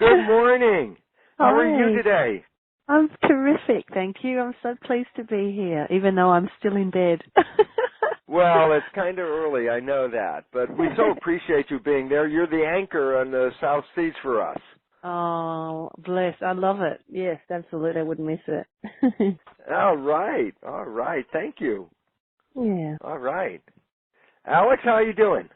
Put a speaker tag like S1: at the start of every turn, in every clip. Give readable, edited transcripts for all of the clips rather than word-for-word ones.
S1: Good morning. How are you
S2: Hi.
S1: today?
S2: I'm terrific, thank you. I'm so pleased to be here, even though I'm still in bed.
S1: Well, it's kind of early, I know that, but we so appreciate you being there. You're the anchor on the South Seas for us.
S2: Oh, bless. I love it. Yes, absolutely. I wouldn't miss it.
S1: All right. Thank you.
S2: Yeah.
S1: All right. Alex, how are you doing?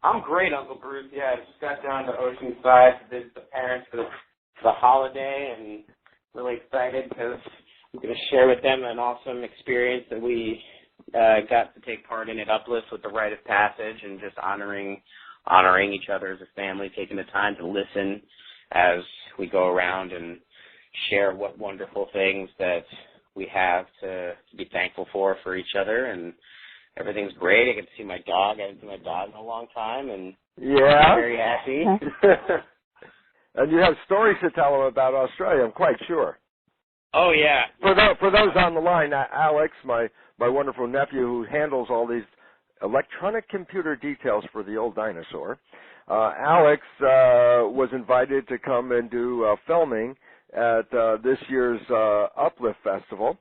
S3: I'm great, Uncle Bruce. Yeah, I just got down to Oceanside to visit the parents for the holiday, and really excited because I'm going to share with them an awesome experience that we got to take part in at Uplift with the rite of passage, and just honoring each other as a family, taking the time to listen as we go around and share what wonderful things that we have to be thankful for each other. And everything's great. I get to see my dog. I haven't seen my dog in a long time, and I'm very happy.
S1: And you have stories to tell them about Australia, I'm quite sure.
S3: Oh, yeah.
S1: For those on the line, Alex, my wonderful nephew who handles all these electronic computer details for the old dinosaur, Alex was invited to come and do filming at this year's Uplift Festival.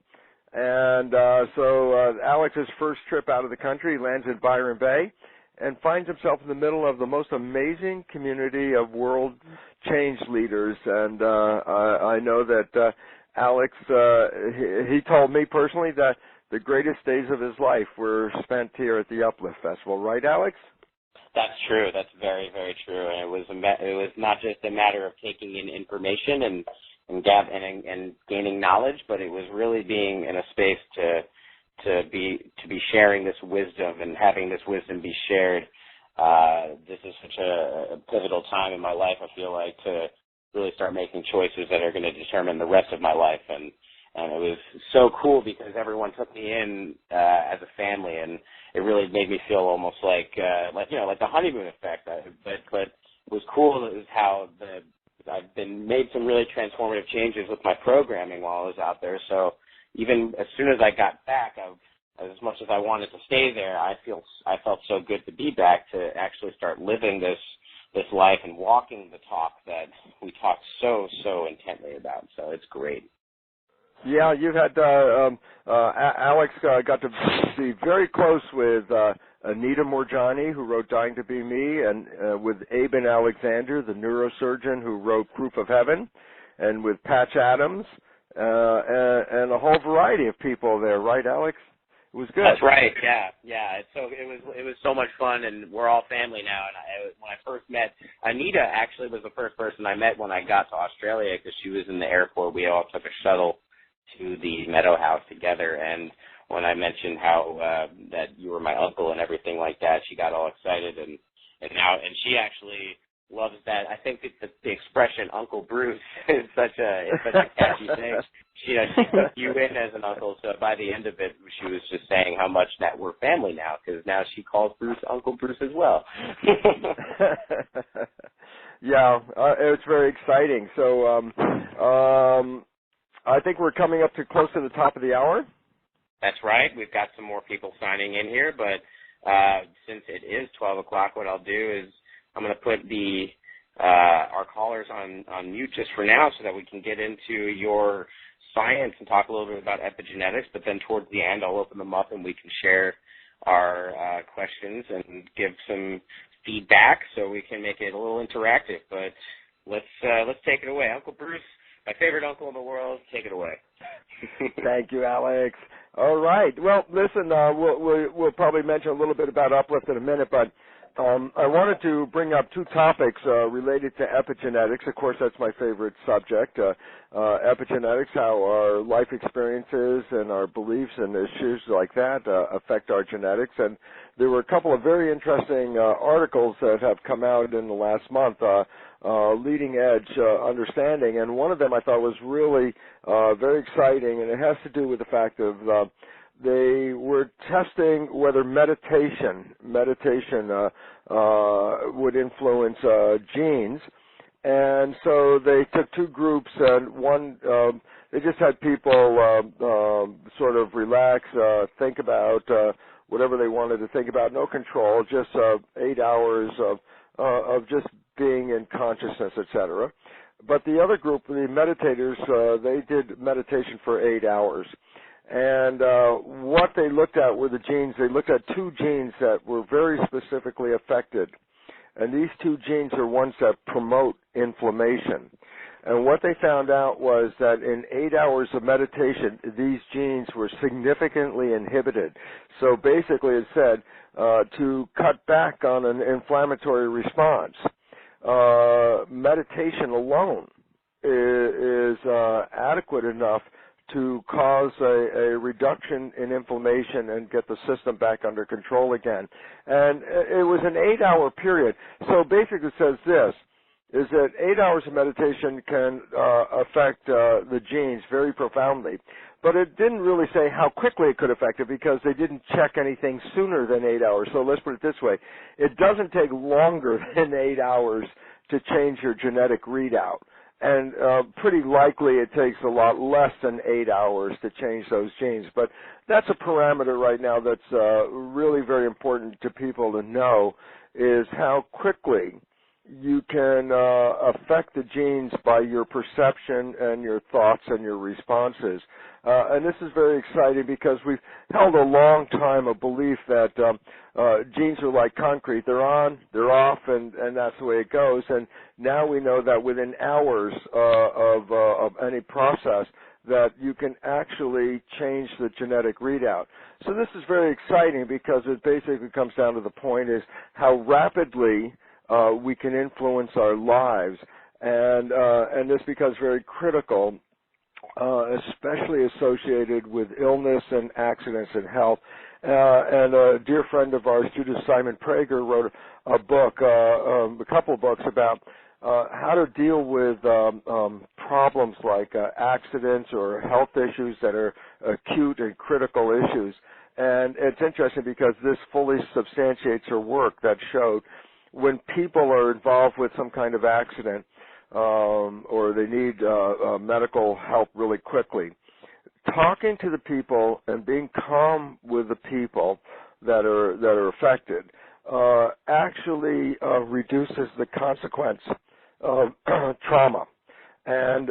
S1: And so Alex's first trip out of the country, he lands in Byron Bay and finds himself in the middle of the most amazing community of world change leaders. And I know that Alex, he told me personally that the greatest days of his life were spent here at the Uplift Festival. Right, Alex?
S3: That's true. That's very, very true. And it was not just a matter of taking in information and gaining knowledge, but it was really being in a space to be sharing this wisdom and having this wisdom be shared. This is such a pivotal time in my life, I feel like, to really start making choices that are going to determine the rest of my life. And it was so cool because everyone took me in as a family, and it really made me feel almost like the honeymoon effect. But it was cool. It was how I've made some really transformative changes with my programming while I was out there. So even as soon as I got back, as much as I wanted to stay there, I felt so good to be back to actually start living this life and walking the talk that we talk so intently about. So it's great.
S1: Yeah, you had Alex got to be very close with Anita Morjani, who wrote Dying to Be Me, and with Aben Alexander, the neurosurgeon who wrote Proof of Heaven, and with Patch Adams, and a whole variety of people there, right, Alex? It was good.
S3: That's right. Yeah. So it was so much fun, and we're all family now. And when I first met Anita, actually was the first person I met when I got to Australia, because she was in the airport. We all took a shuttle to the Meadow House together, and when I mentioned how that you were my uncle and everything like that, she got all excited, and she actually loves that. I think that the expression Uncle Bruce is such a catchy thing. She took you in as an uncle, so by the end of it, she was just saying how much that we're family now, because now she calls Bruce Uncle Bruce as well.
S1: Yeah, it's very exciting. So I think we're coming up to close to the top of the hour.
S3: That's right. We've got some more people signing in here, but since it is 12 o'clock, what I'll do is I'm going to put our callers on mute just for now so that we can get into your science and talk a little bit about epigenetics, but then towards the end I'll open them up and we can share our questions and give some feedback so we can make it a little interactive. But let's take it away. Uncle Bruce, my favorite uncle in the world, take it away.
S1: Thank you, Alex. All right. Well, listen, we'll probably mention a little bit about Uplift in a minute, but I wanted to bring up two topics related to epigenetics. Of course, that's my favorite subject. Epigenetics, how our life experiences and our beliefs and issues like that affect our genetics. And there were a couple of very interesting articles that have come out in the last month, leading edge understanding. And one of them I thought was really very exciting, and it has to do with the fact of they were testing whether meditation would influence genes. And so they took two groups, and one, they just had people sort of relax, think about whatever they wanted to think about, no control, just 8 hours of just being in consciousness, etc. But the other group, the meditators, they did meditation for 8 hours. And what they looked at were the genes. They looked at 2 genes that were very specifically affected. And these 2 genes are ones that promote inflammation. And what they found out was that in 8 hours of meditation, these genes were significantly inhibited. So basically it said to cut back on an inflammatory response. Meditation alone is adequate enough to cause a reduction in inflammation and get the system back under control again. And it was an 8-hour period. So basically it says this, is that 8 hours of meditation can affect the genes very profoundly. But it didn't really say how quickly it could affect it because they didn't check anything sooner than 8 hours. So let's put it this way. It doesn't take longer than 8 hours to change your genetic readout. And pretty likely it takes a lot less than 8 hours to change those genes. But that's a parameter right now that's really very important to people to know, is how quickly you can affect the genes by your perception and your thoughts and your responses. And this is very exciting because we've held a long time a belief that genes are like concrete. They're on, they're off, and that's the way it goes. And now we know that within hours of any process that you can actually change the genetic readout. So this is very exciting because it basically comes down to the point is how rapidly we can influence our lives, and this becomes very critical, especially associated with illness and accidents in health. And a dear friend of ours, Judith Simon Prager, wrote a book, a couple of books about how to deal with problems like accidents or health issues that are acute and critical issues. And it's interesting because this fully substantiates her work that showed when people are involved with some kind of accident or they need medical help really quickly, talking to the people and being calm with the people that are affected actually reduces the consequence of trauma. And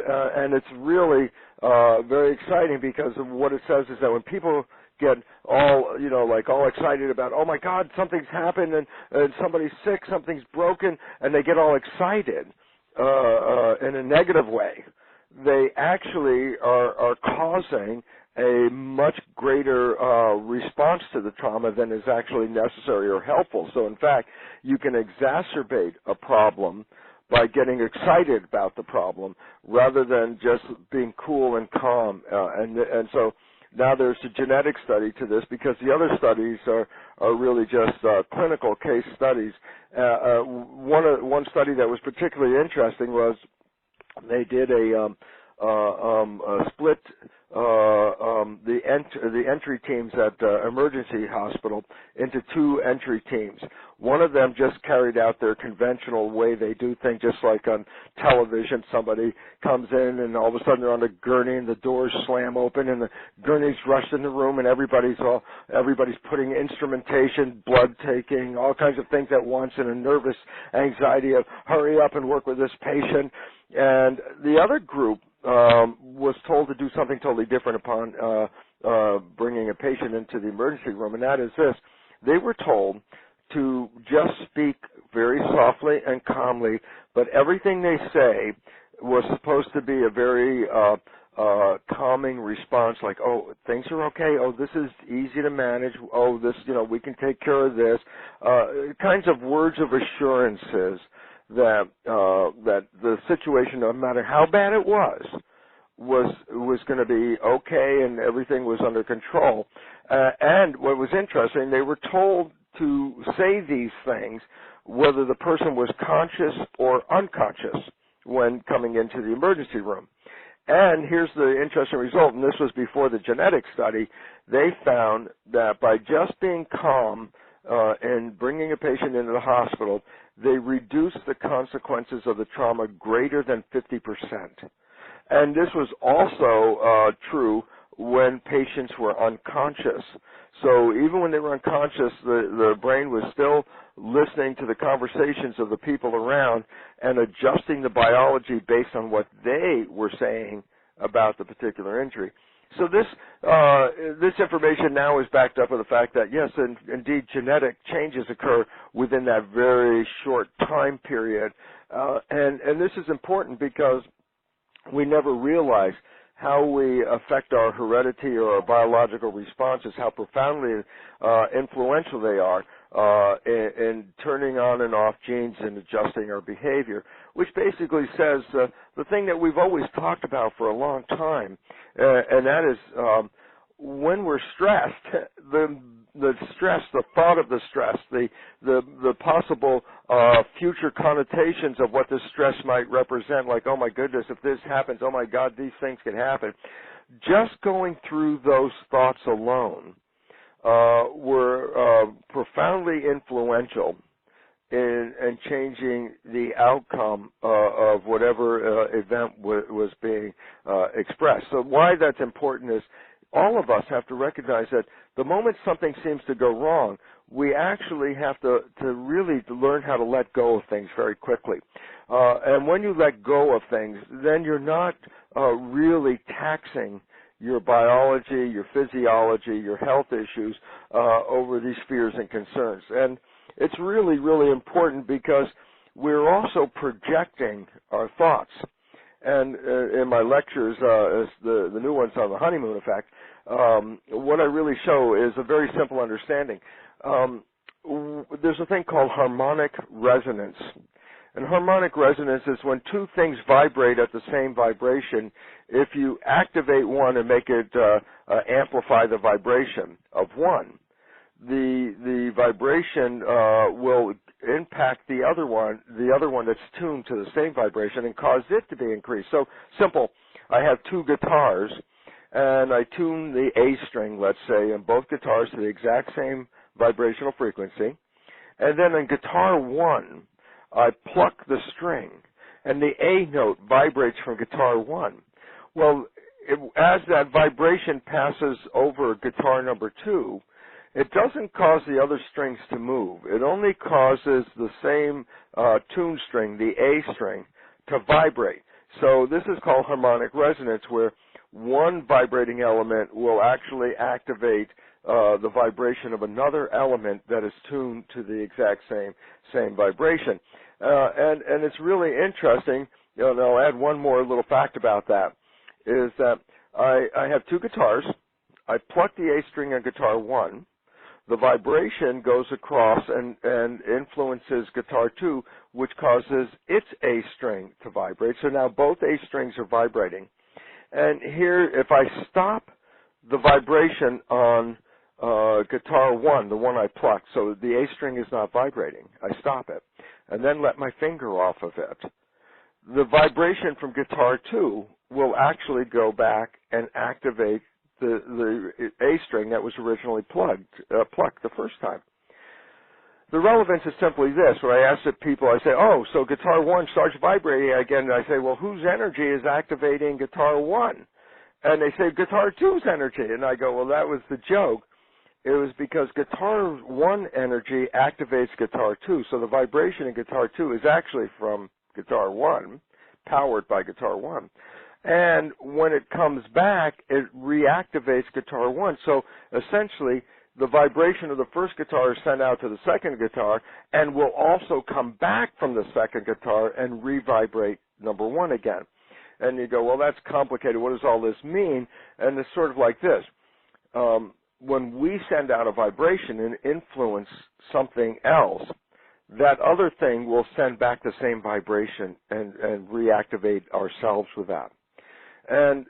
S1: it's really very exciting because of what it says is that when people get all, like all excited about, oh my God, something's happened and somebody's sick, something's broken, and they get all excited in a negative way, they actually are causing a much greater response to the trauma than is actually necessary or helpful. So in fact, you can exacerbate a problem by getting excited about the problem rather than just being cool and calm. And so now there's a genetic study to this because the other studies are really just clinical case studies. One study that was particularly interesting was they did a split the entry teams at emergency hospital into 2 entry teams. One of them just carried out their conventional way they do things, just like on television. Somebody comes in and all of a sudden they're on a gurney and the doors slam open and the gurney's rushed in the room and everybody's putting instrumentation, blood taking, all kinds of things at once, and a nervous anxiety of hurry up and work with this patient. And the other group was told to do something totally different upon bringing a patient into the emergency room, and that is this. They were told to just speak very softly and calmly, but everything they say was supposed to be a very calming response, like, oh, things are okay, oh, this is easy to manage, oh, this, we can take care of this, kinds of words of assurances that the situation, no matter how bad it was going to be okay and everything was under control. And what was interesting, they were told to say these things whether the person was conscious or unconscious when coming into the emergency room. And here's the interesting result, and this was before the genetic study. They found that by just being calm and bringing a patient into the hospital, they reduced the consequences of the trauma greater than 50%. And this was also true when patients were unconscious. So even when they were unconscious, the brain was still listening to the conversations of the people around and adjusting the biology based on what they were saying about the particular injury. So this information now is backed up with the fact that, yes, indeed, genetic changes occur within that very short time period. And this is important because we never realize how we affect our heredity or our biological responses, how profoundly influential they are in turning on and off genes and adjusting our behavior, which basically says the thing that we've always talked about for a long time, and that is when we're stressed, the stress, the thought of the stress, the possible future connotations of what the stress might represent, like, oh my goodness, if this happens, oh my God, these things can happen. Just going through those thoughts alone were profoundly influential in changing the outcome of whatever event was being expressed. So why that's important is all of us have to recognize that the moment something seems to go wrong, we actually have to really learn how to let go of things very quickly. And when you let go of things, then you're not really taxing your biology, your physiology, your health issues over these fears and concerns. And it's really, really important because we're also projecting our thoughts. And in my lectures, the new ones on the honeymoon effect, what I really show is a very simple understanding. There's a thing called harmonic resonance. And harmonic resonance is when two things vibrate at the same vibration. If you activate one and make it amplify the vibration of one, the vibration will impact the other one that's tuned to the same vibration and cause it to be increased. So simple. I have two guitars, and I tune the A string, let's say, in both guitars to the exact same vibrational frequency. And then in guitar one, I pluck the string, and the A note vibrates from guitar one. Well, as that vibration passes over guitar number two, it doesn't cause the other strings to move. It only causes the same tune string, the A string, to vibrate. So this is called harmonic resonance, where one vibrating element will actually activate the vibration of another element that is tuned to the exact same vibration. And it's really interesting, and I'll add one more little fact about that, is that I have two guitars. I pluck the A string on guitar one. The vibration goes across and influences guitar two, which causes its A string to vibrate. So now both A strings are vibrating. And here, if I stop the vibration on guitar one, the one I plucked, so the A string is not vibrating, I stop it, and then let my finger off of it, the vibration from guitar two will actually go back and activate the A string that was originally plucked the first time. The relevance is simply this. When I ask the people, I say, oh, so guitar one starts vibrating again, and I say, well, whose energy is activating guitar one? And they say, guitar two's energy. And I go, well, that was the joke. It was because guitar one energy activates guitar two. So the vibration in guitar two is actually from guitar one, powered by guitar one. And when it comes back, it reactivates guitar one. So essentially, the vibration of the first guitar is sent out to the second guitar and will also come back from the second guitar and revibrate number one again. And you go, well, that's complicated. What does all this mean? And it's sort of like this. When we send out a vibration and influence something else, that other thing will send back the same vibration and reactivate ourselves with that. And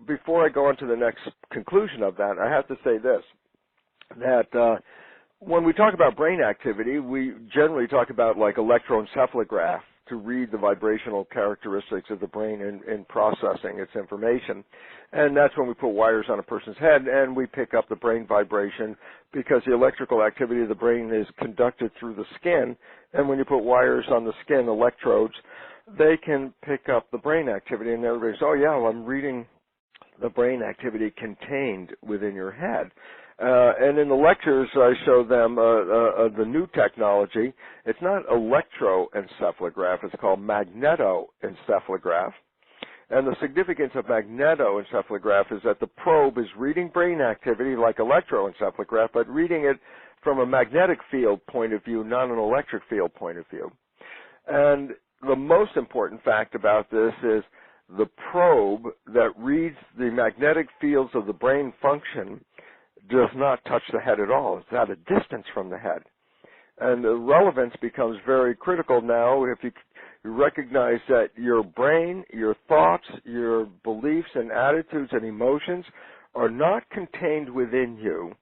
S1: before I go on to the next conclusion of that, I have to say this, that when we talk about brain activity, we generally talk about like electroencephalograph to read the vibrational characteristics of the brain in processing its information. And that's when we put wires on a person's head and we pick up the brain vibration, because the electrical activity of the brain is conducted through the skin. And when you put wires on the skin, electrodes, they can pick up the brain activity. And everybody says, oh, yeah, well, I'm reading the brain activity contained within your head. And in the lectures, I show them the new technology. It's not electroencephalograph. It's called magnetoencephalograph. And the significance of magnetoencephalograph is that the probe is reading brain activity like electroencephalograph, but reading it from a magnetic field point of view, not an electric field point of view. And the most important fact about this is the probe that reads the magnetic fields of the brain function does not touch the head at all. It's at a distance from the head. And the relevance becomes very critical now if you recognize that your brain, your thoughts, your beliefs and attitudes and emotions are not contained within you.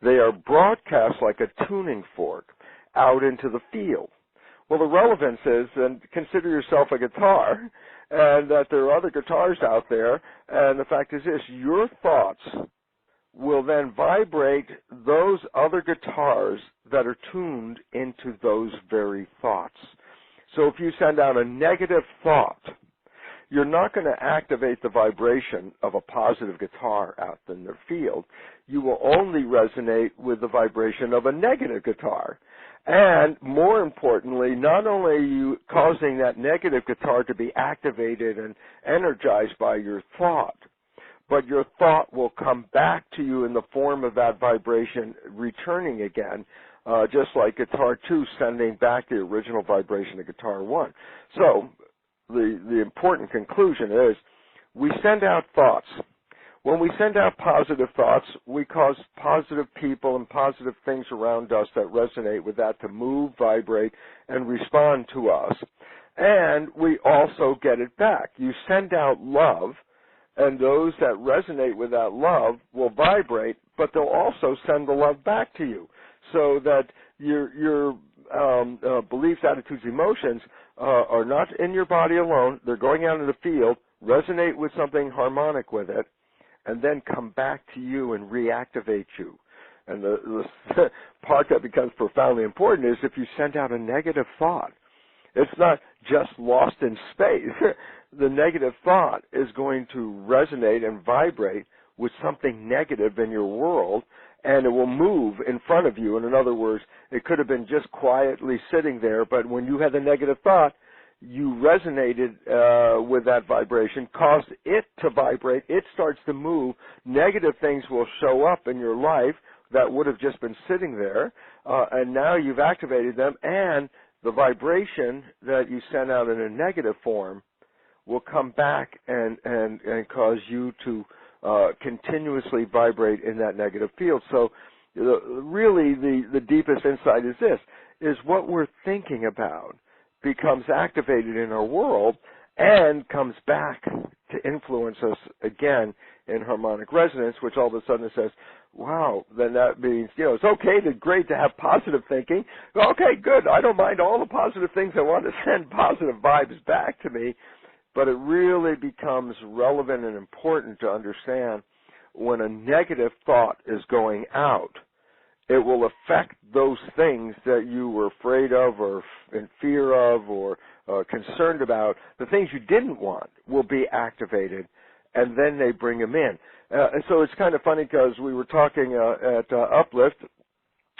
S1: They are broadcast like a tuning fork out into the field. Well, the relevance is, and consider yourself a guitar, and that there are other guitars out there, and the fact is this, your thoughts will then vibrate those other guitars that are tuned into those very thoughts. So if you send out a negative thought, you're not going to activate the vibration of a positive guitar out in the field. You will only resonate with the vibration of a negative guitar. And more importantly, not only are you causing that negative guitar to be activated and energized by your thought, but your thought will come back to you in the form of that vibration returning again, just like guitar 2 sending back the original vibration of guitar 1. So the important conclusion is we send out thoughts. When we send out positive thoughts, we cause positive people and positive things around us that resonate with that to move, vibrate, and respond to us. And we also get it back. You send out love, and those that resonate with that love will vibrate, but they'll also send the love back to you, so that your beliefs, attitudes, emotions are not in your body alone. They're going out in the field, resonate with something harmonic with it, and then come back to you and reactivate you. And the part that becomes profoundly important is if you send out a negative thought, it's not just lost in space. The negative thought is going to resonate and vibrate with something negative in your world, and it will move in front of you. And in other words, it could have been just quietly sitting there, but when you had the negative thought, you resonated with that vibration, caused it to vibrate, it starts to move, negative things will show up in your life that would have just been sitting there, and now you've activated them, and the vibration that you sent out in a negative form will come back and cause you to continuously vibrate in that negative field. So really the deepest insight is this, is what we're thinking about becomes activated in our world and comes back to influence us again in harmonic resonance, which all of a sudden says, wow, then that means, it's okay, great to have positive thinking. Okay, good. I don't mind all the positive things. I want to send positive vibes back to me. But it really becomes relevant and important to understand when a negative thought is going out, it will affect those things that you were afraid of or in fear of or concerned about. The things you didn't want will be activated, and then they bring them in. And so it's kind of funny because we were talking at Uplift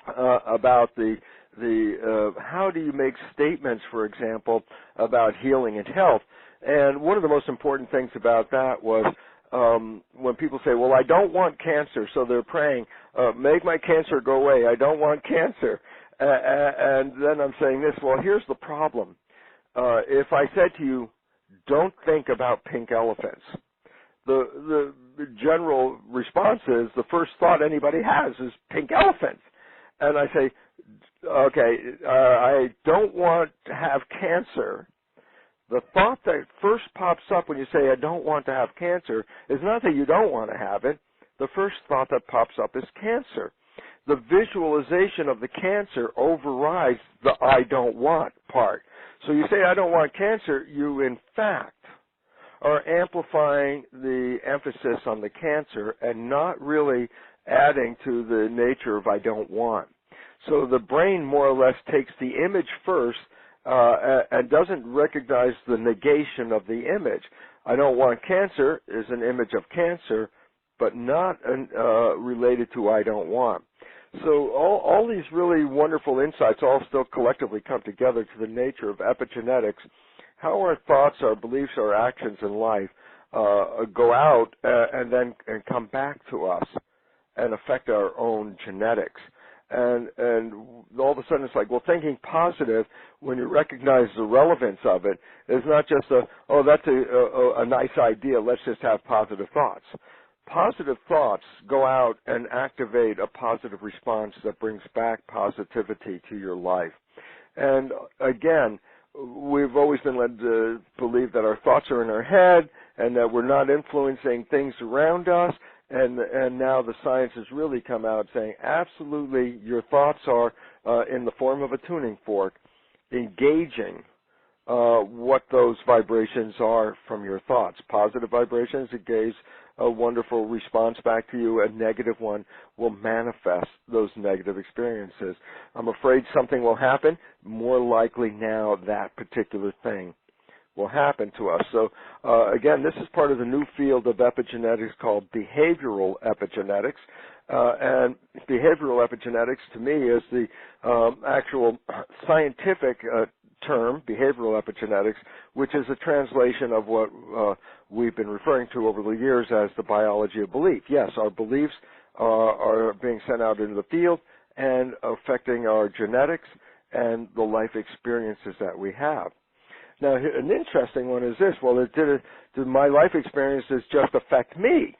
S1: about the how do you make statements, for example, about healing and health. And one of the most important things about that was when people say, well, I don't want cancer, so they're praying, make my cancer go away, I don't want cancer. And then I'm saying this, well, here's the problem. If I said to you, don't think about pink elephants, the general response is the first thought anybody has is pink elephants. And I say, okay, I don't want to have cancer. The thought that first pops up when you say, I don't want to have cancer, is not that you don't want to have it. The first thought that pops up is cancer. The visualization of the cancer overrides the I don't want part. So you say, I don't want cancer, you in fact are amplifying the emphasis on the cancer and not really adding to the nature of I don't want. So the brain more or less takes the image first and doesn't recognize the negation of the image. I don't want cancer is an image of cancer, but not related to I don't want. So all these really wonderful insights all still collectively come together to the nature of epigenetics, how our thoughts, our beliefs, our actions in life go out and come back to us and affect our own genetics. And all of a sudden it's like, well, thinking positive, when you recognize the relevance of it, is not just that's a nice idea, let's just have positive thoughts. Positive thoughts go out and activate a positive response that brings back positivity to your life. And again, we've always been led to believe that our thoughts are in our head and that we're not influencing things around us. And now the science has really come out saying, absolutely, your thoughts are in the form of a tuning fork, engaging what those vibrations are from your thoughts. Positive vibrations engage a wonderful response back to you. A negative one will manifest those negative experiences. I'm afraid something will happen. More likely now that particular thing will happen to us. So again, this is part of the new field of epigenetics called behavioral epigenetics. And behavioral epigenetics to me is the actual scientific term, behavioral epigenetics, which is a translation of what we've been referring to over the years as the biology of belief. Yes, our beliefs are being sent out into the field and affecting our genetics and the life experiences that we have. Now, an interesting one is this. Well, did my life experiences just affect me?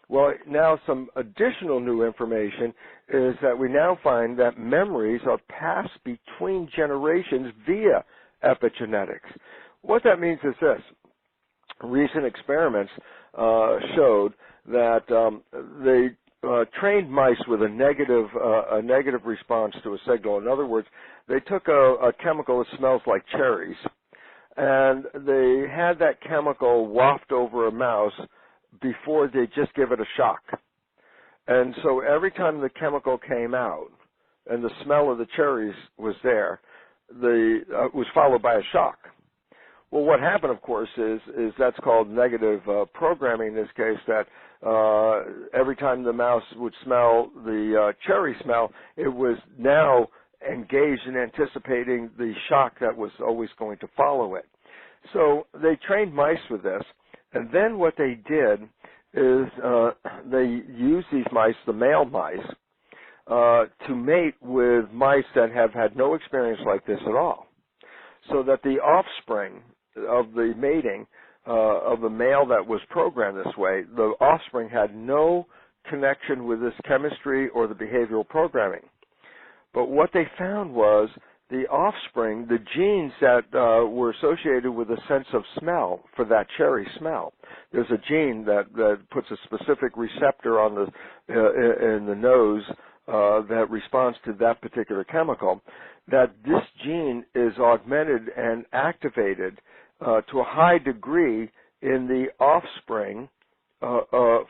S1: Well, now some additional new information is that we now find that memories are passed between generations via epigenetics. What that means is this. Recent experiments showed that they trained mice with a negative response to a signal. In other words, they took a chemical that smells like cherries, and they had that chemical waft over a mouse before they just give it a shock. And so every time the chemical came out and the smell of the cherries was there, was followed by a shock. Well, what happened, of course, is that's called negative programming in this case, that every time the mouse would smell the cherry smell, it was now engaged in anticipating the shock that was always going to follow it. So they trained mice with this, and then what they did is they used these mice, the male mice, to mate with mice that have had no experience like this at all, so that the offspring of the mating of the male that was programmed this way, the offspring had no connection with this chemistry or the behavioral programming. But what they found was the offspring, the genes that were associated with a sense of smell for that cherry smell. There's a gene that puts a specific receptor on in the nose that responds to that particular chemical, that this gene is augmented and activated to a high degree in the offspring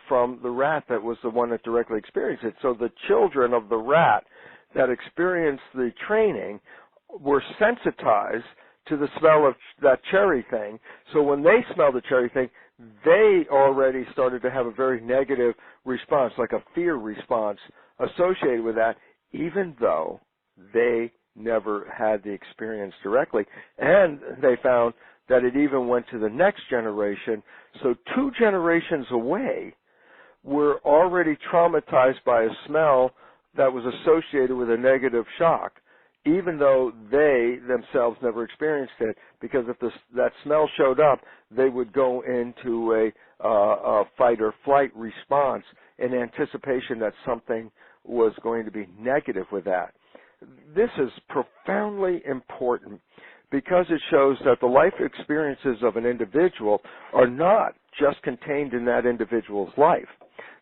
S1: from the rat that was the one that directly experienced it. So the children of the rat that experienced the training were sensitized to the smell of that cherry thing. So when they smelled the cherry thing, they already started to have a very negative response, like a fear response associated with that, even though they never had the experience directly. And they found that it even went to the next generation. So 2 generations away were already traumatized by a smell that was associated with a negative shock, even though they themselves never experienced it, because if that smell showed up, they would go into a fight or flight response in anticipation that something was going to be negative with that. This is profoundly important because it shows that the life experiences of an individual are not just contained in that individual's life.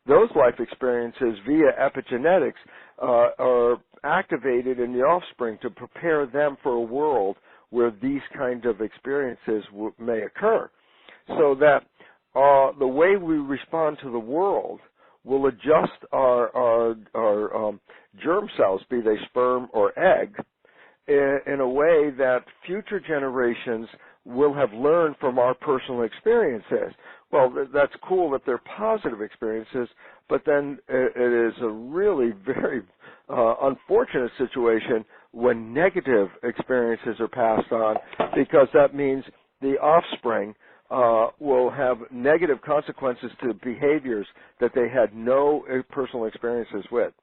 S1: Those life experiences via epigenetics are activated in the offspring to prepare them for a world where these kinds of experiences may occur. So that the way we respond to the world will adjust our germ cells, be they sperm or egg, in a way that future generations will have learned from our personal experiences. Well, that's cool if they're positive experiences, but then it is a really very unfortunate situation when negative experiences are passed on, because that means the offspring will have negative consequences to behaviors that they had no personal experiences with.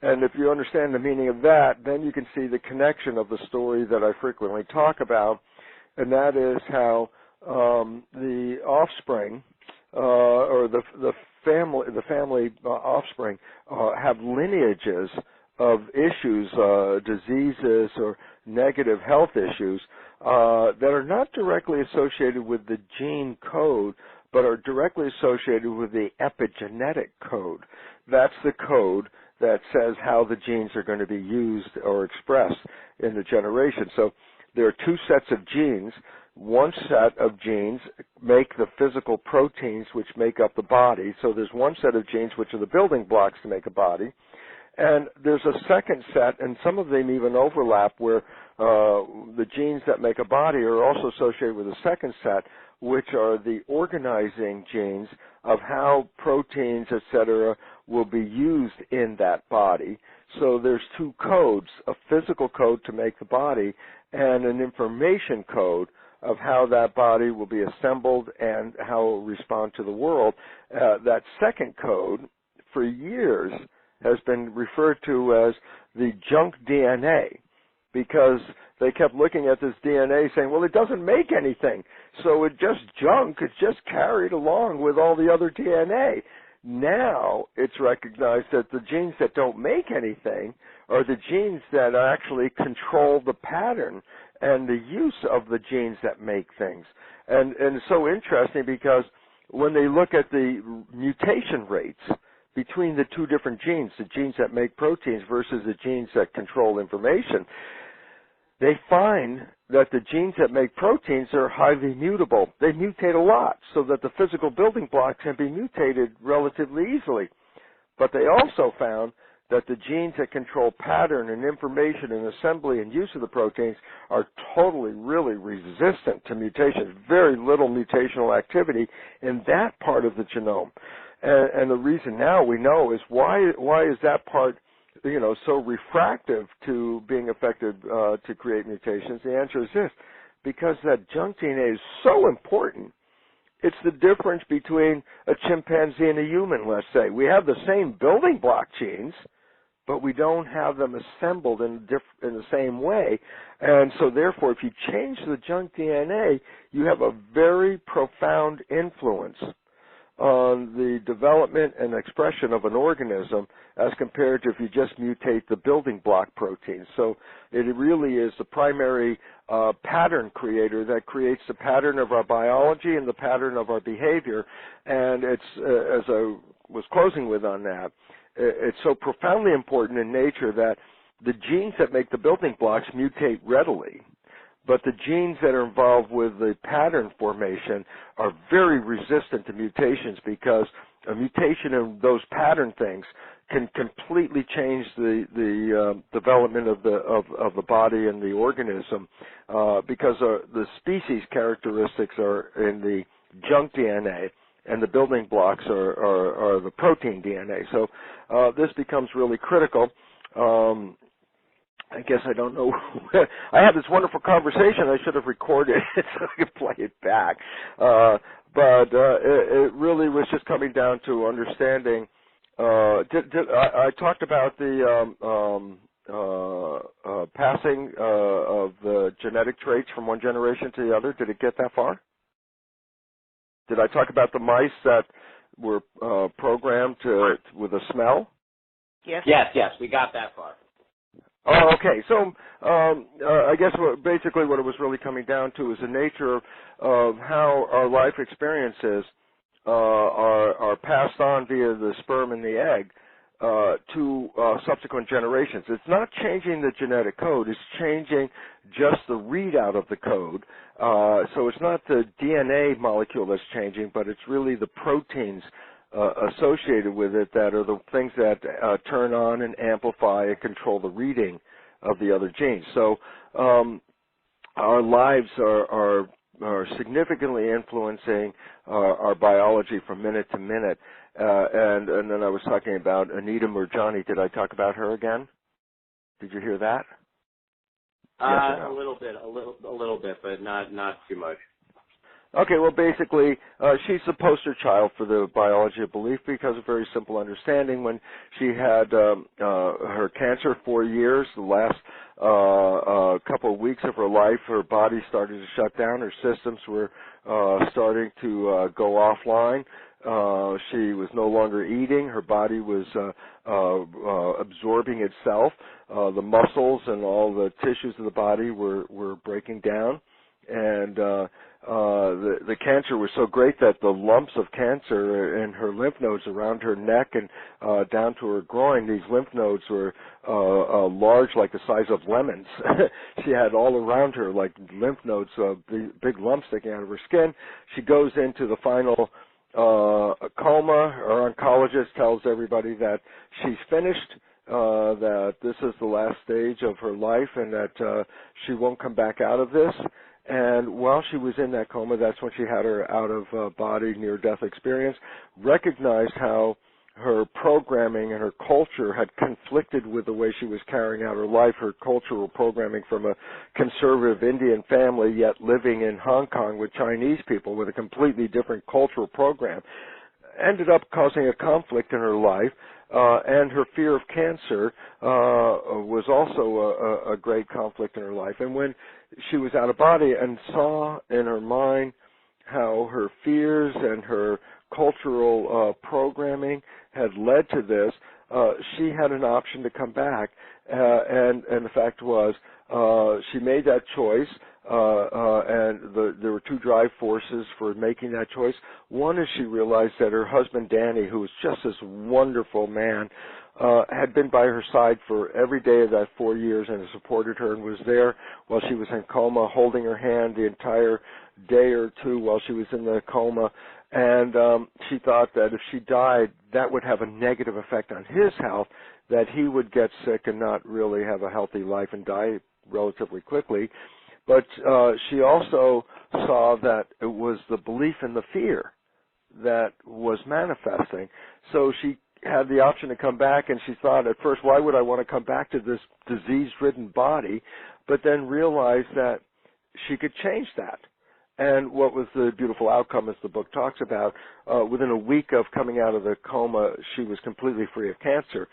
S1: And if you understand the meaning of that, then you can see the connection of the story that I frequently talk about, and that is how the offspring or the family offspring have lineages of issues, diseases, or negative health issues that are not directly associated with the gene code, but are directly associated with the epigenetic code. That's the code that says how the genes are going to be used or expressed in the generation. So there are two sets of genes. One set of genes make the physical proteins which make up the body. So there's one set of genes which are the building blocks to make a body. And there's a second set, and some of them even overlap, where the genes that make a body are also associated with a second set, which are the organizing genes of how proteins, etc., will be used in that body. So there's two codes, a physical code to make the body and an information code of how that body will be assembled and how it will respond to the world. That second code, for years, has been referred to as the junk DNA, because they kept looking at this DNA saying, well, it doesn't make anything, so it's just junk, it's just carried along with all the other DNA. Now it's recognized that the genes that don't make anything are the genes that actually control the pattern and the use of the genes that make things. And it's so interesting, because when they look at the mutation rates between the two different genes, the genes that make proteins versus the genes that control information, they find that the genes that make proteins are highly mutable. They mutate a lot, so that the physical building blocks can be mutated relatively easily. But they also found that the genes that control pattern and information and assembly and use of the proteins are totally, really resistant to mutations. Very little mutational activity in that part of the genome. And the reason now we know is why is that part, so refractive to being affected to create mutations? The answer is this: because that junk DNA is so important. It's the difference between a chimpanzee and a human, let's say. We have the same building block genes, but we don't have them assembled in the same way. And so therefore, if you change the junk DNA, you have a very profound influence on the development and expression of an organism as compared to if you just mutate the building block proteins. So it really is the primary pattern creator that creates the pattern of our biology and the pattern of our behavior. And it's, as I was closing with on that, it's so profoundly important in nature that the genes that make the building blocks mutate readily. But the genes that are involved with the pattern formation are very resistant to mutations, because a mutation in those pattern things can completely change the development of the body and the organism, because the species characteristics are in the junk DNA, and the building blocks are the protein DNA. So this becomes really critical. I guess I don't know. I had this wonderful conversation. I should have recorded it so I could play it back. But it really was just coming down to understanding. I talked about the passing of the genetic traits from one generation to the other. Did it get that far? Did I talk about the mice that were programmed with a smell?
S3: Yes, we got that far.
S1: Oh, okay. So I guess basically what it was really coming down to is the nature of how our life experiences are passed on via the sperm and the egg to subsequent generations. It's not changing the genetic code. It's changing just the readout of the code. So it's not the DNA molecule that's changing, but it's really the proteins associated with it that are the things that turn on and amplify and control the reading of the other genes. So our lives are are significantly influencing our biology from minute to minute. And then I was talking about Anita Murjani. Did I talk about her again? Did you hear that? Yes or no?
S3: A little bit, but not too much.
S1: Okay, well, basically, she's the poster child for the biology of belief because of very simple understanding. When she had her cancer 4 years, the last couple of weeks of her life, her body started to shut down. Her systems were starting to go offline. She was no longer eating. Her body was absorbing itself. The muscles and all the tissues of the body were breaking down. And the cancer was so great that the lumps of cancer in her lymph nodes around her neck and down to her groin, these lymph nodes were large, like the size of lemons. She had all around her like lymph nodes, big lumps sticking out of her skin. She goes into the final coma. Her oncologist tells everybody that she's finished, that this is the last stage of her life, and that she won't come back out of this. And while she was in that coma, that's when she had her out-of-body near-death experience, recognized how her programming and her culture had conflicted with the way she was carrying out her life. Her cultural programming from a conservative Indian family, yet living in Hong Kong with Chinese people with a completely different cultural program, ended up causing a conflict in her life. And her fear of cancer was also a great conflict in her life. And when she was out of body and saw in her mind how her fears and her cultural programming had led to this, she had an option to come back. And the fact was, she made that choice. And there were two drive forces for making that choice. One is she realized that her husband, Danny, who was just this wonderful man, had been by her side for every day of that 4 years and supported her and was there while she was in coma, holding her hand the entire day or two while she was in the coma. And she thought that if she died, that would have a negative effect on his health, that he would get sick and not really have a healthy life and die relatively quickly. But she also saw that it was the belief and the fear that was manifesting. So she had the option to come back, and she thought at first, why would I want to come back to this disease-ridden body? But then realized that she could change that. And what was the beautiful outcome, as the book talks about, within a week of coming out of the coma, she was completely free of cancer,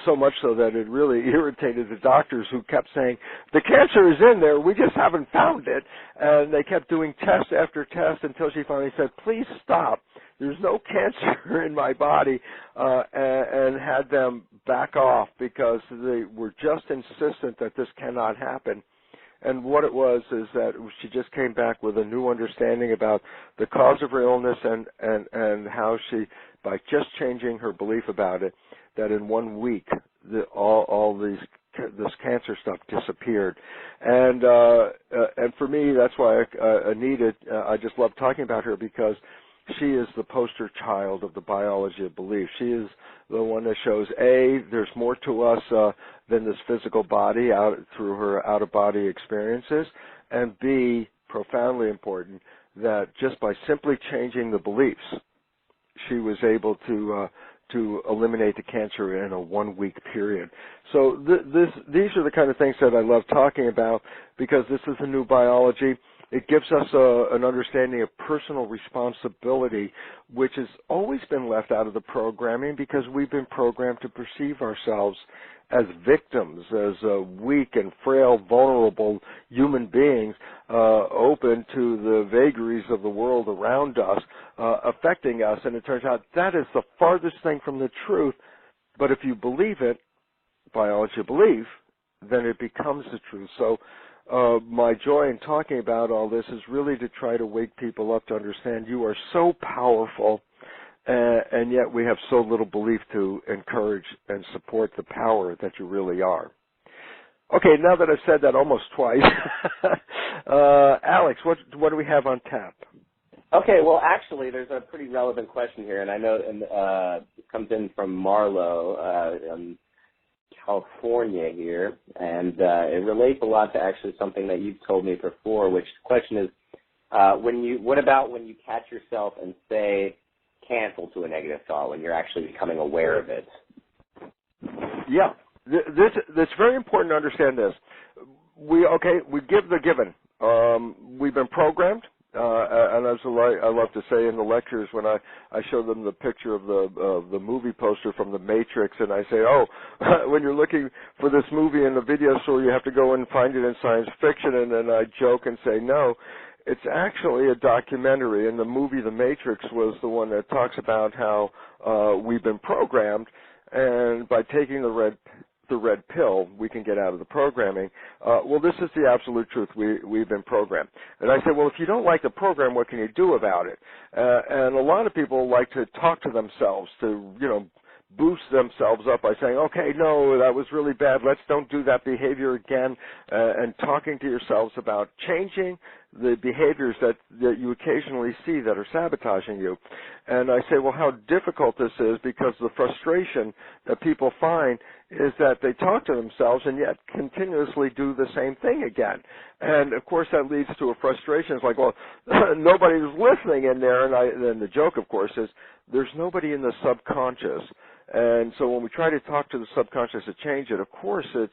S1: so much so that it really irritated the doctors who kept saying, the cancer is in there, we just haven't found it. And they kept doing test after test until she finally said, please stop. There's no cancer in my body, and had them back off because they were just insistent that this cannot happen. And what it was is that she just came back with a new understanding about the cause of her illness and how she, by just changing her belief about it, that in 1 week all this cancer stuff disappeared. And for me, that's why Anita, I just love talking about her because she is the poster child of the biology of belief. She is the one that shows, A, there's more to us than this physical body through her out-of-body experiences, and B, profoundly important, that just by simply changing the beliefs, she was able to eliminate the cancer in a 1 week period. So these are the kind of things that I love talking about because this is a new biology. It gives us an understanding of personal responsibility, which has always been left out of the programming because we've been programmed to perceive ourselves as victims, as weak and frail, vulnerable human beings, open to the vagaries of the world around us, affecting us. And it turns out that is the farthest thing from the truth. But if you believe it, biology of belief, then it becomes the truth. So my joy in talking about all this is really to try to wake people up to understand you are so powerful, and yet we have so little belief to encourage and support the power that you really are. Okay, now that I've said that almost twice, Alex, what do we have on tap?
S3: Okay, well, actually, there's a pretty relevant question here, and I know it comes in from Marlo, California here, and it relates a lot to actually something that you've told me before, which the question is, What about when you catch yourself and say cancel to a negative thought when you're actually becoming aware of it?
S1: Yeah, it's very important to understand this. We give the given. We've been programmed, and as I love to say in the lectures when I show them the picture of the movie poster from The Matrix, and I say, oh, when you're looking for this movie in the video store, you have to go and find it in science fiction, and then I joke and say, no, it's actually a documentary, and the movie The Matrix was the one that talks about how we've been programmed, and by taking the red pill, we can get out of the programming. Well, this is the absolute truth. We've been programmed. And I said, well, if you don't like the program, what can you do about it? And a lot of people like to talk to themselves to, boost themselves up by saying, okay, no, that was really bad. Let's don't do that behavior again. And talking to yourselves about changing the behaviors that you occasionally see that are sabotaging you. And I say, well, how difficult this is, because the frustration that people find is that they talk to themselves and yet continuously do the same thing again. And, of course, that leads to a frustration. It's like, well, nobody's listening in there. And then the joke, of course, is there's nobody in the subconscious. And so when we try to talk to the subconscious to change it, of course, it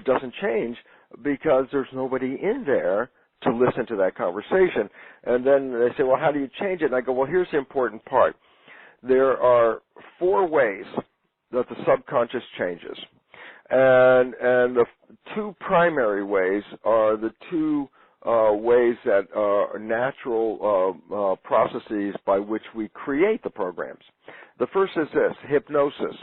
S1: doesn't change because there's nobody in there to listen to that conversation. And then they say, well, how do you change it? And I go, well, here's the important part. There are 4 ways that the subconscious changes. And the 2 primary ways are the 2 ways that are natural processes by which we create the programs. The first is this, hypnosis.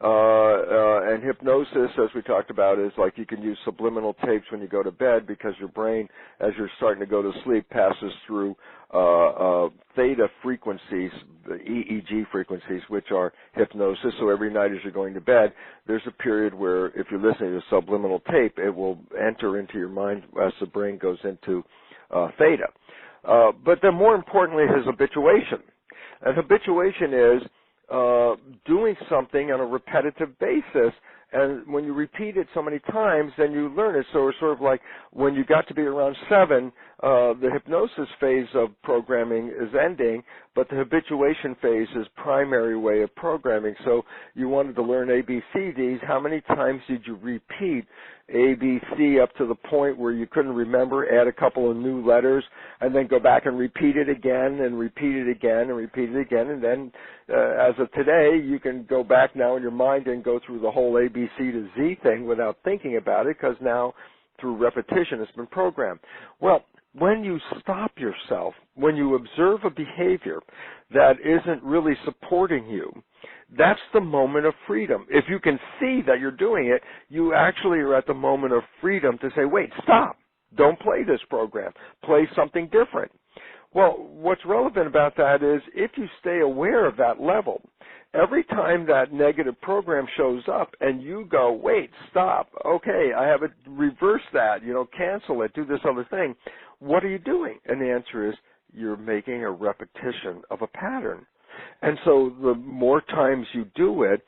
S1: And hypnosis, as we talked about, is like you can use subliminal tapes when you go to bed, because your brain, as you're starting to go to sleep, passes through theta frequencies, EEG frequencies, which are hypnosis. So every night as you're going to bed, there's a period where if you're listening to a subliminal tape, it will enter into your mind as the brain goes into theta. But then more importantly is habituation. And habituation is doing something on a repetitive basis, and when you repeat it so many times, then you learn it. So it's sort of like when you got to be around 7, the hypnosis phase of programming is ending, but the habituation phase is primary way of programming. So you wanted to learn ABCDs. How many times did you repeat ABC up to the point where you couldn't remember, add a couple of new letters, and then go back and repeat it again, and repeat it again, and repeat it again, and then as of today, you can go back now in your mind and go through the whole ABC to Z thing without thinking about it, because now through repetition it's been programmed. Well, when you stop yourself, when you observe a behavior that isn't really supporting you, that's the moment of freedom. If you can see that you're doing it, you actually are at the moment of freedom to say, wait, stop. Don't play this program. Play something different. Well, what's relevant about that is if you stay aware of that level, every time that negative program shows up and you go, wait, stop, okay, I have to reverse that, cancel it, do this other thing, what are you doing? And the answer is you're making a repetition of a pattern. And so the more times you do it,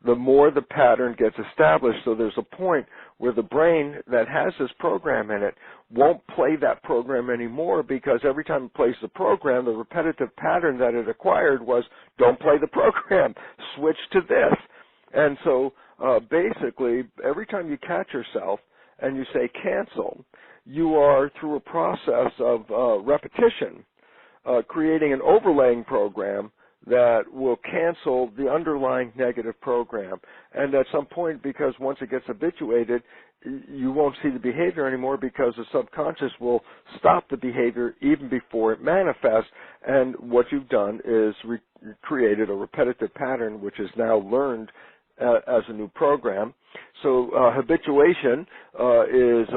S1: the more the pattern gets established. So there's a point where the brain that has this program in it won't play that program anymore, because every time it plays the program, the repetitive pattern that it acquired was, don't play the program, switch to this. And so basically, every time you catch yourself and you say cancel, you are, through a process of repetition, creating an overlaying program that will cancel the underlying negative program. And at some point, because once it gets habituated, you won't see the behavior anymore, because the subconscious will stop the behavior even before it manifests. And what you've done is created a repetitive pattern, which is now learned as a new program. So habituation is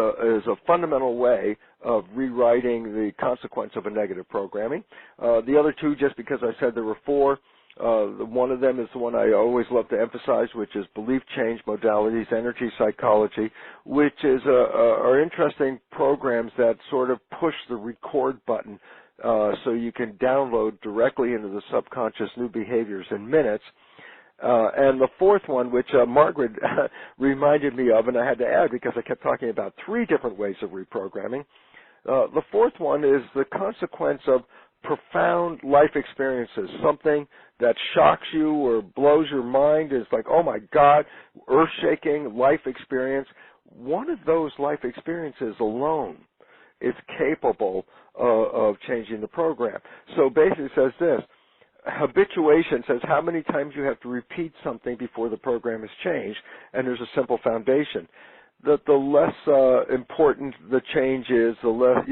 S1: a fundamental way of rewriting the consequence of a negative programming. The other 2, just because I said there were 4, one of them is the one I always love to emphasize, which is belief change modalities, energy psychology, which is are interesting programs that sort of push the record button so you can download directly into the subconscious new behaviors in minutes. And the 4th one, which Margaret reminded me of, and I had to add because I kept talking about 3 different ways of reprogramming. The fourth one is the consequence of profound life experiences, something that shocks you or blows your mind is like, oh my God, earth-shaking life experience. One of those life experiences alone is capable of changing the program. So basically it says this: habituation says how many times you have to repeat something before the program is changed, and there's a simple foundation. The less important the change is, the less,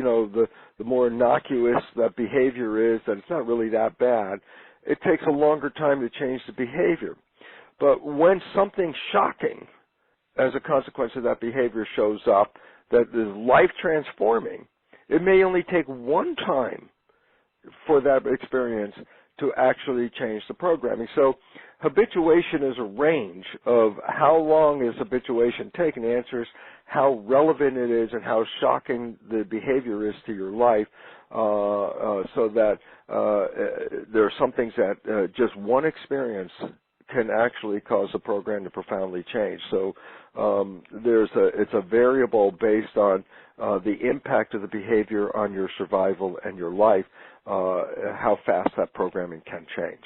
S1: the more innocuous that behavior is, that it's not really that bad. It takes a longer time to change the behavior. But when something shocking as a consequence of that behavior shows up that is life transforming, it may only take one time for that experience to actually change the programming. So habituation is a range of how long is habituation take, and the answer is how relevant it is and how shocking the behavior is to your life, so that there are some things that just one experience can actually cause the program to profoundly change. So it's a variable based on the impact of the behavior on your survival and your life, how fast that programming can change.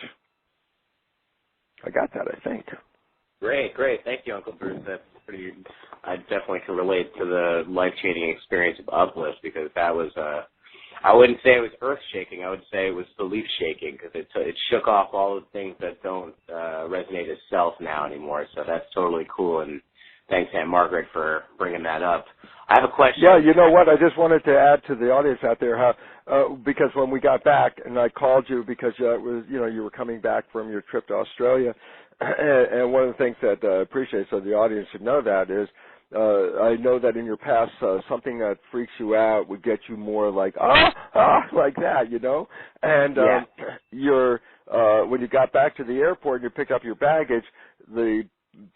S1: I got that, I think.
S3: Great. Thank you, Uncle Bruce. That's pretty. I definitely can relate to the life-changing experience of Uplift, because that was. I wouldn't say it was earth-shaking. I would say it was belief-shaking, because it shook off all the things that don't resonate as self now anymore. So that's totally cool. And thanks, Aunt Margaret, for bringing that up. I have a question.
S1: Yeah, you know what? I just wanted to add to the audience out there how, because when we got back, and I called you because it was, you were coming back from your trip to Australia, and one of the things that I appreciate, so the audience should know that, is I know that in your past, something that freaks you out would get you more like, like that, And when you got back to the airport and you picked up your baggage, the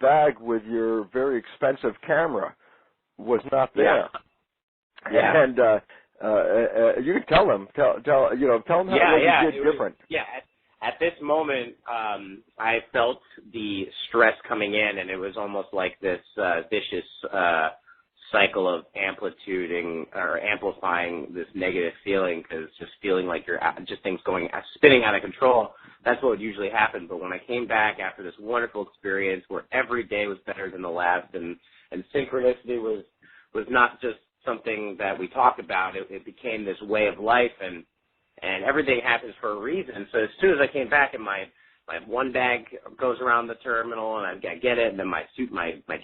S1: bag with your very expensive camera was not there.
S3: Yeah.
S1: And you can tell them how what you did different.
S3: At this moment, I felt the stress coming in, and it was almost like this vicious cycle of amplituding or amplifying this negative feeling, because just feeling like you're just things spinning out of control. That's what would usually happen. But when I came back after this wonderful experience where every day was better than the last, and synchronicity was not just something that we talked about, it became this way of life, and everything happens for a reason. So as soon as I came back and my one bag goes around the terminal and I get it, and then my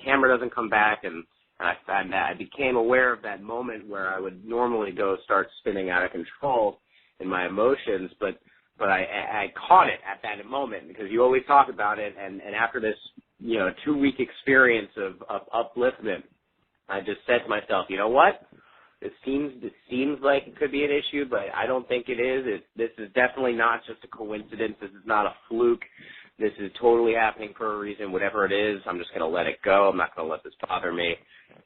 S3: camera doesn't come back, and I became aware of that moment where I would normally go start spinning out of control in my emotions, but I caught it at that moment, because you always talk about it, and after this 2-week experience of upliftment, I just said to myself, you know what? This seems like it could be an issue, but I don't think it is. This is definitely not just a coincidence. This is not a fluke. This is totally happening for a reason. Whatever it is, I'm just going to let it go. I'm not going to let this bother me.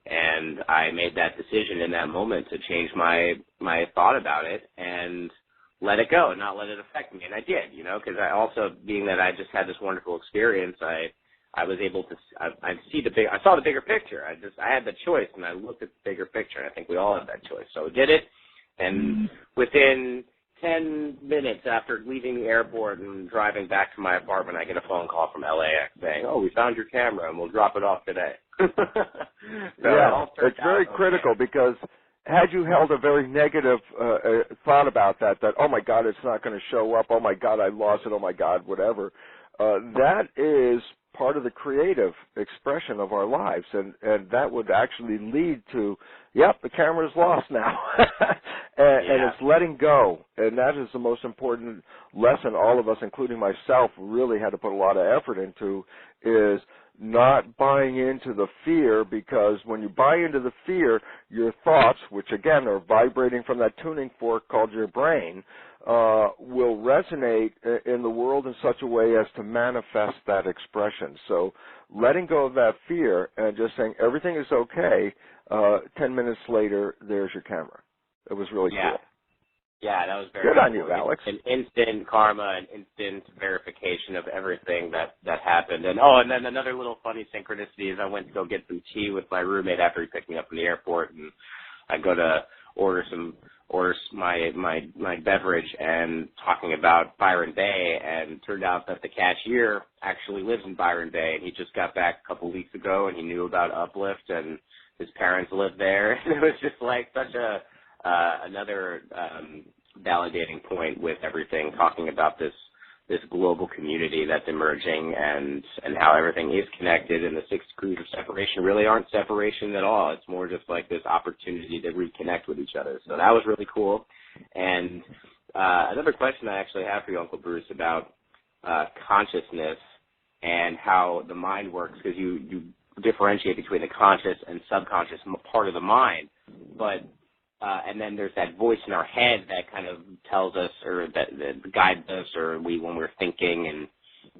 S3: And I made that decision in that moment to change my thought about it and let it go and not let it affect me. And I did, because I also, being that I just had this wonderful experience, I was able to, I saw the bigger picture. I had the choice, and I looked at the bigger picture, and I think we all have that choice. So I did it, and within 10 minutes after leaving the airport and driving back to my apartment, I get a phone call from LAX saying, "Oh, we found your camera, and we'll drop it off today."
S1: It's very critical, because had you held a very negative thought about that, oh my God, it's not going to show up, oh my God, I lost it, oh my God, whatever, that is part of the creative expression of our lives, and that would actually lead to, the camera's lost now. and it's letting go, and that is the most important lesson all of us, including myself, really had to put a lot of effort into, is not buying into the fear, because when you buy into the fear, your thoughts, which again are vibrating from that tuning fork called your brain, will resonate in the world in such a way as to manifest that expression. So letting go of that fear and just saying everything is okay, 10 minutes later, there's your camera. It was really cool.
S3: Yeah, that was very
S1: good on you, Alex.
S3: An instant karma, an instant verification of everything that happened. And then another little funny synchronicity is I went to go get some tea with my roommate after he picked me up from the airport, and I go to order my beverage and talking about Byron Bay, and it turned out that the cashier actually lives in Byron Bay, and he just got back a couple weeks ago, and he knew about Uplift, and his parents lived there. And it was just like such another validating point with everything, talking about this global community that's emerging, and how everything is connected, and the 6 degrees of separation really aren't separation at all. It's more just like this opportunity to reconnect with each other. So that was really cool. And another question I actually have for you, Uncle Bruce, about consciousness and how the mind works, because you differentiate between the conscious and subconscious part of the mind, but and then there's that voice in our head that kind of tells us, or that guides us, or when we're thinking,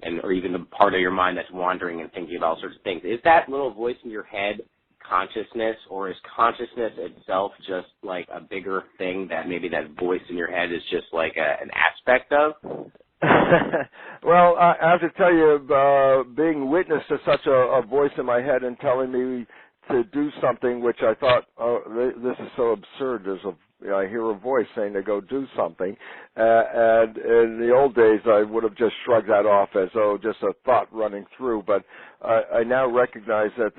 S3: and or even the part of your mind that's wandering and thinking about all sorts of things. Is that little voice in your head consciousness, or is consciousness itself just like a bigger thing that maybe that voice in your head is just like an aspect of?
S1: Well, I have to tell you, being witness to such a voice in my head and telling me to do something, which I thought, this is so absurd. I hear a voice saying to go do something, and in the old days I would have just shrugged that off as just a thought running through. But I now recognize that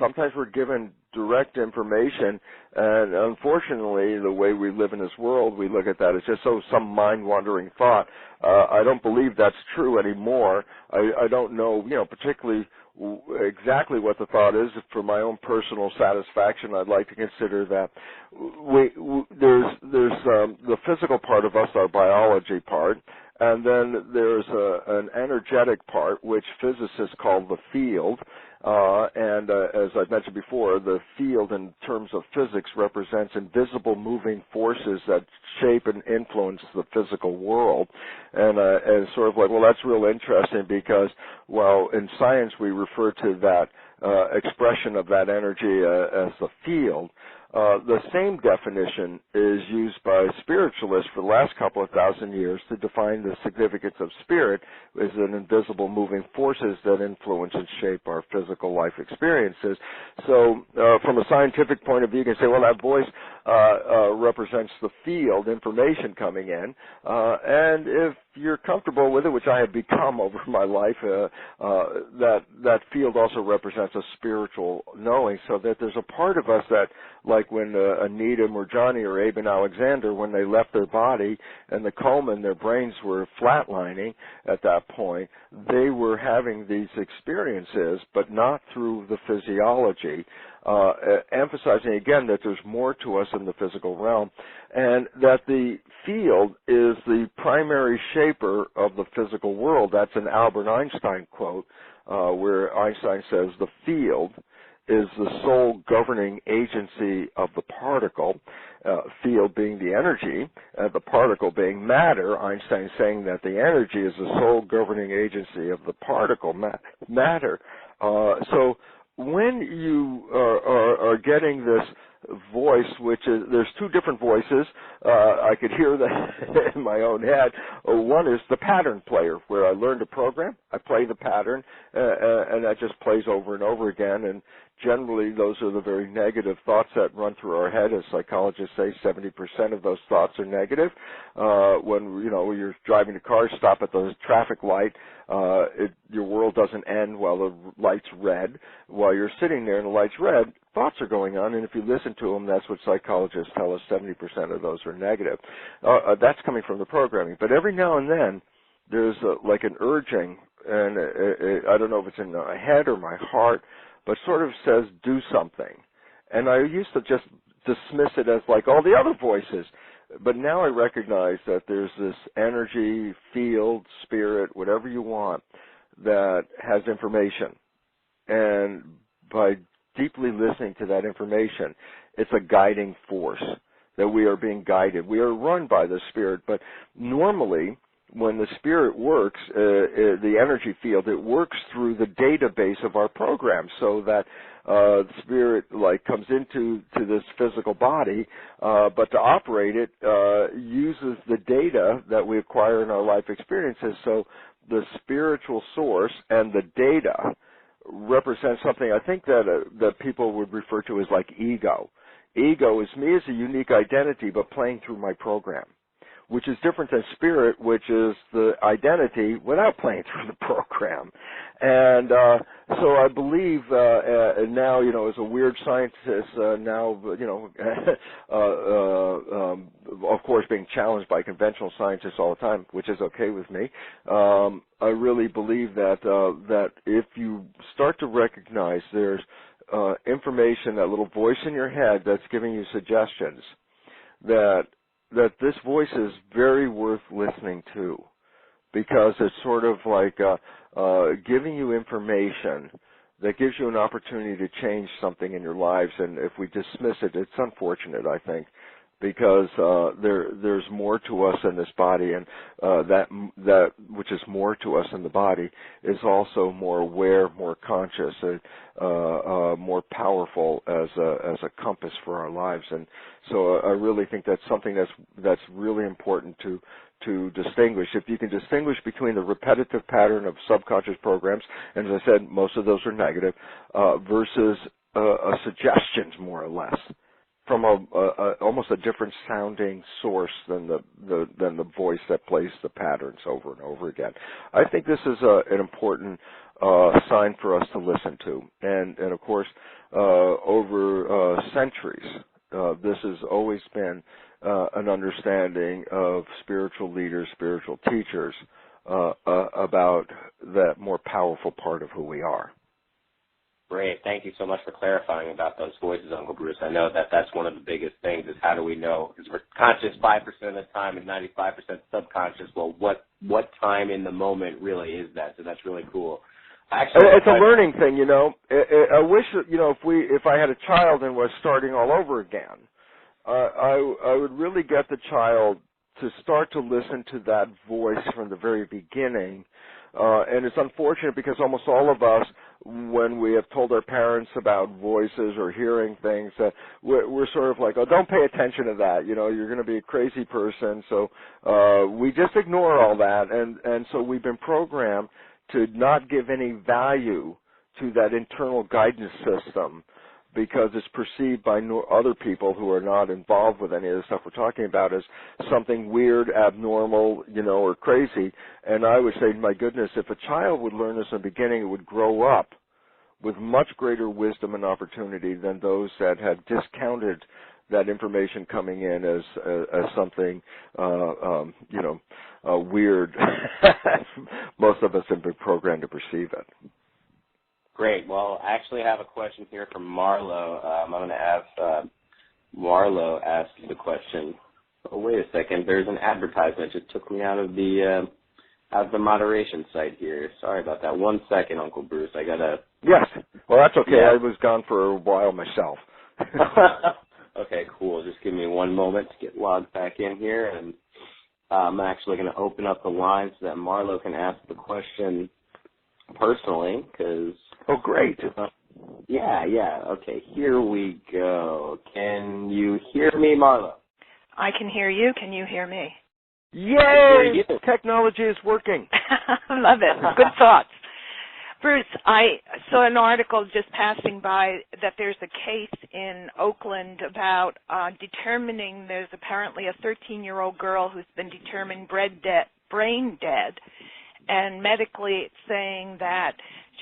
S1: sometimes we're given direct information, and unfortunately, the way we live in this world, we look at that as just some mind-wandering thought. I don't believe that's true anymore. I don't know, particularly exactly what the thought is. For my own personal satisfaction, I'd like to consider that there's the physical part of us, our biology part, and then there's an energetic part, which physicists call the field. And as I've mentioned before, the field in terms of physics represents invisible moving forces that shape and influence the physical world. And sort of like, well, that's real interesting because, well, in science we refer to that expression of that energy as the field. The same definition is used by spiritualists for the last couple of thousand years to define the significance of spirit as an invisible moving forces that influence and shape our physical life experiences. So from a scientific point of view, you can say, well, that voice represents the field, information coming in, and if you're comfortable with it, which I have become over my life, that field also represents a spiritual knowing, so that there's a part of us that, like when Anita Murjani or Abe and Alexander, when they left their body and the coma in their brains were flatlining at that point, they were having these experiences, but not through the physiology, emphasizing again that there's more to us in the physical realm, and that the field is the primary shaper of the physical world. That's an Albert Einstein quote, where Einstein says the field is the sole governing agency of the particle, field being the energy, the particle being matter. Einstein saying that the energy is the sole governing agency of the particle, matter. So when you are getting this voice, which is, there's 2 different voices, I could hear that in my own head. One is the pattern player, where I learn to program, I play the pattern, and that just plays over and over again, and generally those are the very negative thoughts that run through our head. As psychologists say, 70% of those thoughts are negative. When you're driving a car, stop at the traffic light, your world doesn't end while the light's red. While you're sitting there and the light's red, thoughts are going on, and if you listen to them, that's what psychologists tell us, 70% of those are negative. That's coming from the programming. But every now and then, there's like an urging, and I don't know if it's in my head or my heart, but sort of says, do something. And I used to just dismiss it as like all the other voices. But now I recognize that there's this energy, field, spirit, whatever you want, that has information. And by deeply listening to that information, it's a guiding force, that we are being guided. We are run by the spirit, but normally when the spirit works, the energy field, it works through the database of our program, so that the spirit comes into this physical body, but to operate it uses the data that we acquire in our life experiences. So the spiritual source and the data represent something I think that people would refer to as like ego. ego is me as a unique identity, but playing through my program, which is different than spirit, which is the identity without playing through the program. And so I believe now, as a weird scientist, of course being challenged by conventional scientists all the time, which is okay with me, I really believe that if you start to recognize there's information, that little voice in your head that's giving you suggestions, that this voice is very worth listening to, because it's sort of like giving you information that gives you an opportunity to change something in your lives. And if we dismiss it, it's unfortunate, I think, because there's more to us in this body, and that which is more to us in the body is also more aware, more conscious, more powerful as a compass for our lives. And so I really think that's something that's really important to distinguish. If you can distinguish between the repetitive pattern of subconscious programs, and as I said, most of those are negative, versus suggestions, more or less, from almost a different sounding source than the voice that plays the patterns over and over again. I think this is an important sign for us to listen to, and of course over centuries this has always been an understanding of spiritual leaders, spiritual teachers about that more powerful part of who we are.
S3: Great. Thank you so much for clarifying about those voices, Uncle Bruce. I know that's one of the biggest things is how do we know? Because we're conscious 5% of the time and 95% subconscious. Well, what time in the moment really is that? So that's really cool. Actually,
S1: it's a learning thing, I wish that, if I had a child and was starting all over again, I would really get the child to start to listen to that voice from the very beginning. And it's unfortunate because almost all of us, when we have told our parents about voices or hearing things, we're sort of like, oh, don't pay attention to that. You're going to be a crazy person. So we just ignore all that. And so we've been programmed to not give any value to that internal guidance system, because it's perceived by other people who are not involved with any of the stuff we're talking about as something weird, abnormal, or crazy. And I would say, my goodness, if a child would learn this in the beginning, it would grow up with much greater wisdom and opportunity than those that had discounted that information coming in as something, weird. Most of us have been programmed to perceive it.
S3: Great. Well, I actually have a question here from Marlo. I'm going to have Marlo ask the question. Oh, wait a second. There's an advertisement. It just took me out of the moderation site here. Sorry about that. 1 second, Uncle Bruce. I got to...
S1: Yes. Well, that's okay.
S3: Yeah.
S1: I was gone for a while myself.
S3: Okay, cool. Just give me 1 moment to get logged back in here. And I'm actually going to open up the line so that Marlo can ask the question personally, because...
S1: Oh, great.
S3: Yeah. Okay, here we go. Can you hear me, Marlo?
S4: I can hear you. Can you hear me?
S1: Yay! Technology is working.
S4: I love it. Good thoughts. Bruce, I saw an article just passing by that there's a case in Oakland about determining there's apparently a 13-year-old girl who's been determined brain dead, and medically it's saying that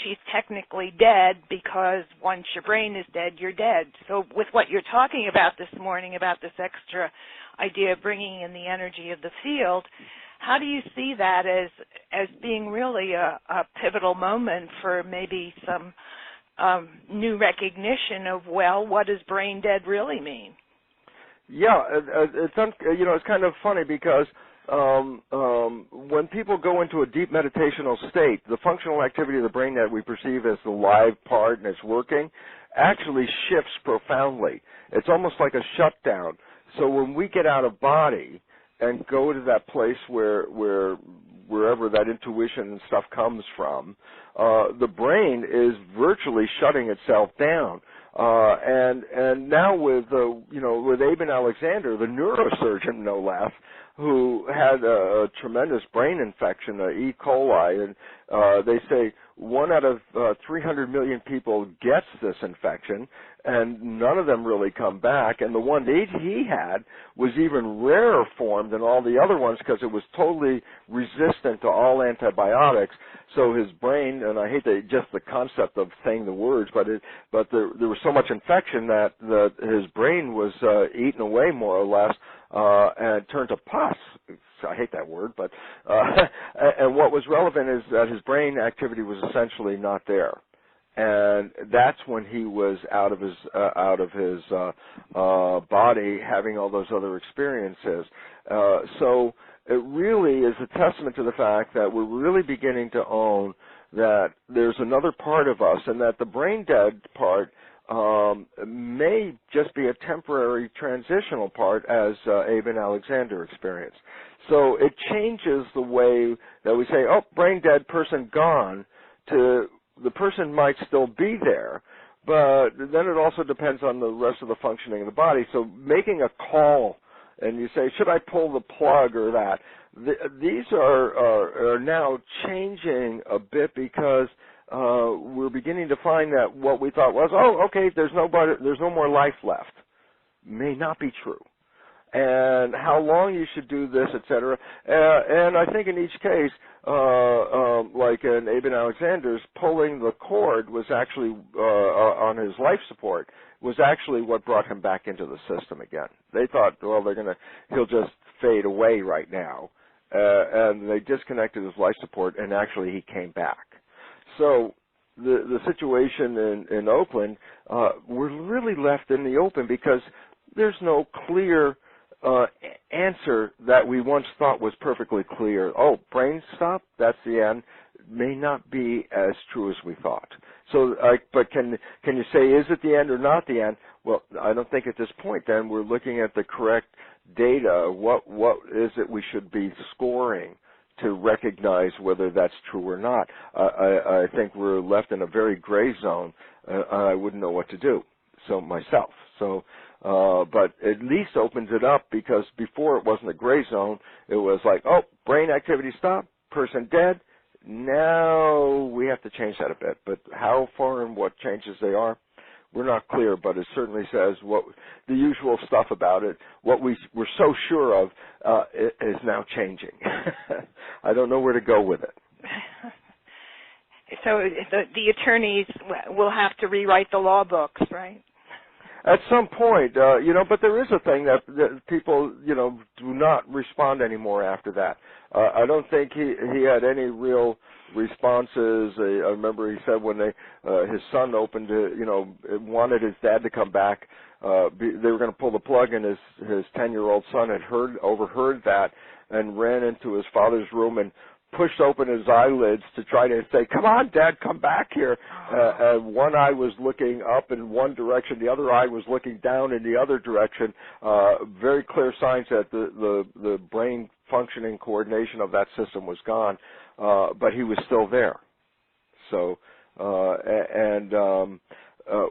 S4: she's technically dead because once your brain is dead, you're dead. So with what you're talking about this morning, about this extra idea of bringing in the energy of the field, how do you see that as being really a pivotal moment for maybe some new recognition of, well, what does brain dead really mean?
S1: Yeah, it's kind of funny because when people go into a deep meditational state, the functional activity of the brain that we perceive as the live part and it's working actually shifts profoundly. It's almost like a shutdown. So when we get out of body and go to that place wherever that intuition and stuff comes from, the brain is virtually shutting itself down. And now with Aben Alexander, the neurosurgeon no less, who had a tremendous brain infection, E. coli, and they say, 1 out of 300 million people gets this infection, and none of them really come back. And the one that he had was even rarer form than all the other ones because it was totally resistant to all antibiotics. So his brain, and I hate just the concept of saying the words, but there was so much infection that his brain was eaten away more or less, and turned to pus. I hate that word, but and what was relevant is that his brain activity was essentially not there, and that's when he was out of his body, having all those other experiences. So it really is a testament to the fact that we're really beginning to own that there's another part of us, and that the brain dead part may just be a temporary transitional part, as Abe and Alexander experienced. So it changes the way that we say, oh, brain dead, person gone, to the person might still be there, but then it also depends on the rest of the functioning of the body. So making a call, and you say, should I pull the plug or that? These are now changing a bit because we're beginning to find that what we thought was, oh, okay, there's no more life left, may not be true. And how long you should do this, et cetera. And I think in each case, like in Abe and Alexander's, pulling the cord was actually, on his life support, was actually what brought him back into the system again. They thought, well, he'll just fade away right now. And they disconnected his life support, and actually he came back. So the situation in Oakland, we're really left in the open because there's no clear answer that we once thought was perfectly clear. Oh, brain stop, that's the end, may not be as true as we thought. So, but can you say, is it the end or not the end? Well, I don't think at this point then we're looking at the correct data. What is it we should be scoring to recognize whether that's true or not? I think we're left in a very gray zone. I wouldn't know what to do. So myself. So, but at least opens it up, because before it wasn't a gray zone. It was like, oh, brain activity stopped, person dead. Now we have to change that a bit. But how far and what changes they are, we're not clear. But it certainly says what the usual stuff about it. What we're so sure of is now changing. I don't know where to go with it.
S4: So the attorneys will have to rewrite the law books, right?
S1: At some point, but there is a thing that people, do not respond anymore after that. I don't think he had any real responses. I remember he said when his son opened it, wanted his dad to come back, they were going to pull the plug, and his 10-year-old son had overheard that and ran into his father's room and pushed open his eyelids to try to say, come on, Dad, come back here. One eye was looking up in one direction, the other eye was looking down in the other direction. Very clear signs that the brain functioning coordination of that system was gone, but he was still there. So,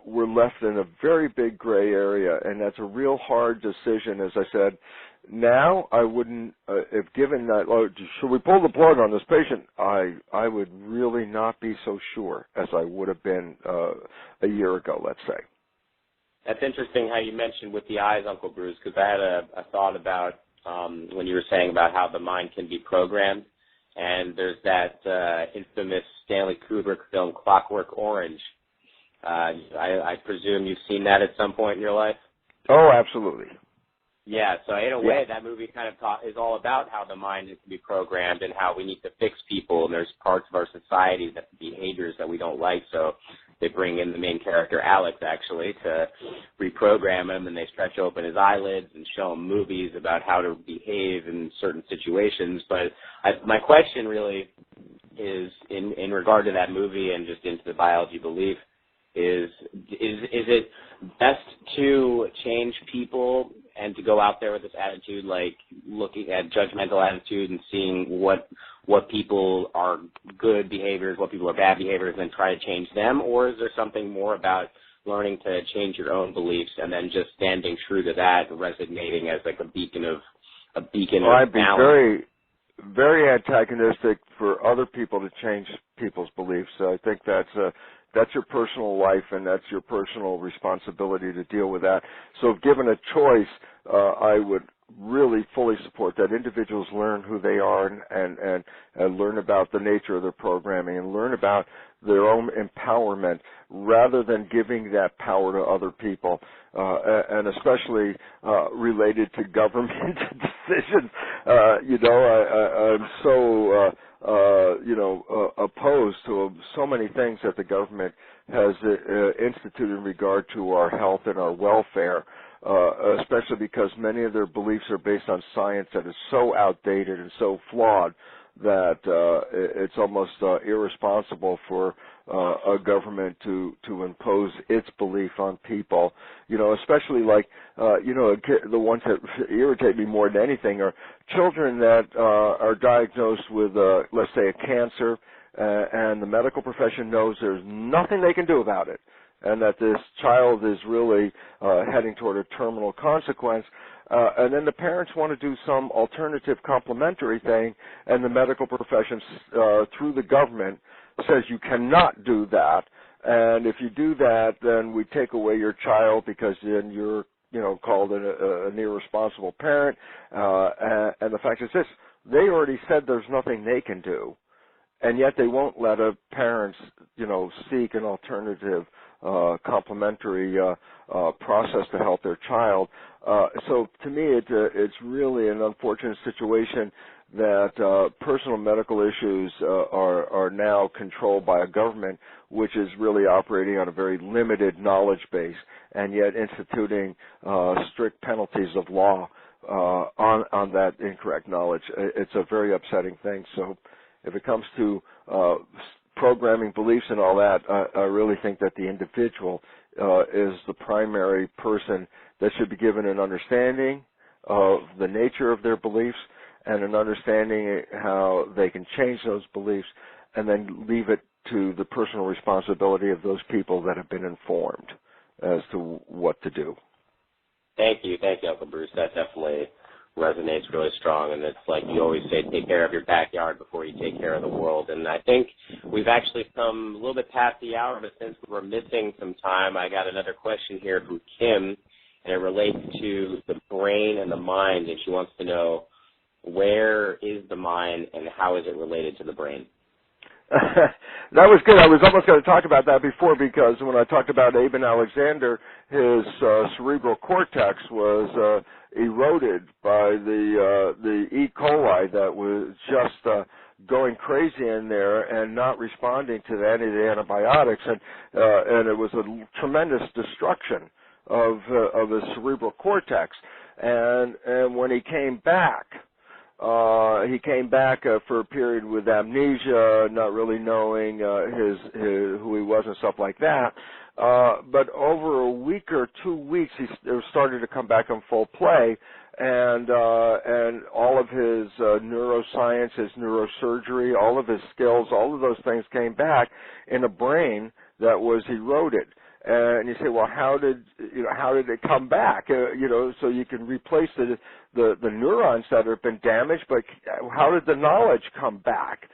S1: we're left in a very big gray area, and that's a real hard decision, as I said. Now, I wouldn't, if given that, should we pull the plug on this patient, I would really not be so sure as I would have been a year ago, let's say.
S3: That's interesting how you mentioned with the eyes, Uncle Bruce, because I had a thought about when you were saying about how the mind can be programmed, and there's that infamous Stanley Kubrick film, Clockwork Orange. I presume you've seen that at some point in your life?
S1: Oh, absolutely.
S3: Yeah, so in a way, that movie kind of is all about how the mind can be programmed and how we need to fix people, and there's parts of our society, that behaviors that we don't like, so they bring in the main character, Alex, actually, to reprogram him, and they stretch open his eyelids and show him movies about how to behave in certain situations. But my question really is, in regard to that movie and just into the biology belief, is it best to change people and to go out there with this attitude, like looking at judgmental attitude and seeing what people are good behaviors, what people are bad behaviors, and then try to change them? Or is there something more about learning to change your own beliefs and then just standing true to that, resonating as like a beacon of
S1: I'd be
S3: balance?
S1: very antagonistic for other people to change people's beliefs. So I think that's your personal life, and that's your personal responsibility to deal with that. So if given a choice, I would really fully support that individuals learn who they are and learn about the nature of their programming and learn about their own empowerment rather than giving that power to other people, and especially related to government decisions. I'm so opposed to so many things that the government has instituted in regard to our health and our welfare, especially because many of their beliefs are based on science that is so outdated and so flawed that it's almost irresponsible for a government to impose its belief on people. Especially like the ones that irritate me more than anything are children that are diagnosed with, let's say, a cancer, and the medical profession knows there's nothing they can do about it, and that this child is really heading toward a terminal consequence. And then the parents want to do some alternative complementary thing, and the medical profession, through the government, says you cannot do that. And if you do that, then we take away your child because then you're, called an irresponsible parent. And the fact is this: they already said there's nothing they can do, and yet they won't let a parents, seek an alternative complementary process to help their child. So to me, it's really an unfortunate situation that personal medical issues are now controlled by a government which is really operating on a very limited knowledge base, and yet instituting strict penalties of law on that incorrect knowledge. It's a very upsetting thing. So if it comes to programming beliefs and all that, I really think that the individual is the primary person that should be given an understanding of the nature of their beliefs and an understanding how they can change those beliefs, and then leave it to the personal responsibility of those people that have been informed as to what to do.
S3: Thank you, Uncle Bruce. That definitely resonates really strong, and it's like you always say, take care of your backyard before you take care of the world. And I think we've actually come a little bit past the hour, but since we're missing some time, I got another question here from Kim, and it relates to the brain and the mind, and she wants to know, where is the mind and how is it related to the brain?
S1: That was good. I was almost going to talk about that before, because when I talked about Aben Alexander, his cerebral cortex was eroded by the E. coli that was just going crazy in there and not responding to any of the antibiotics, and it was a tremendous destruction of his cerebral cortex. And when he came back for a period with amnesia, not really knowing who he was and stuff like that. But over a week or 2 weeks, he started to come back in full play, and all of his neuroscience, his neurosurgery, all of his skills, all of those things came back in a brain that was eroded. And you say, well, how did it come back? So you can replace the neurons that have been damaged, but how did the knowledge come back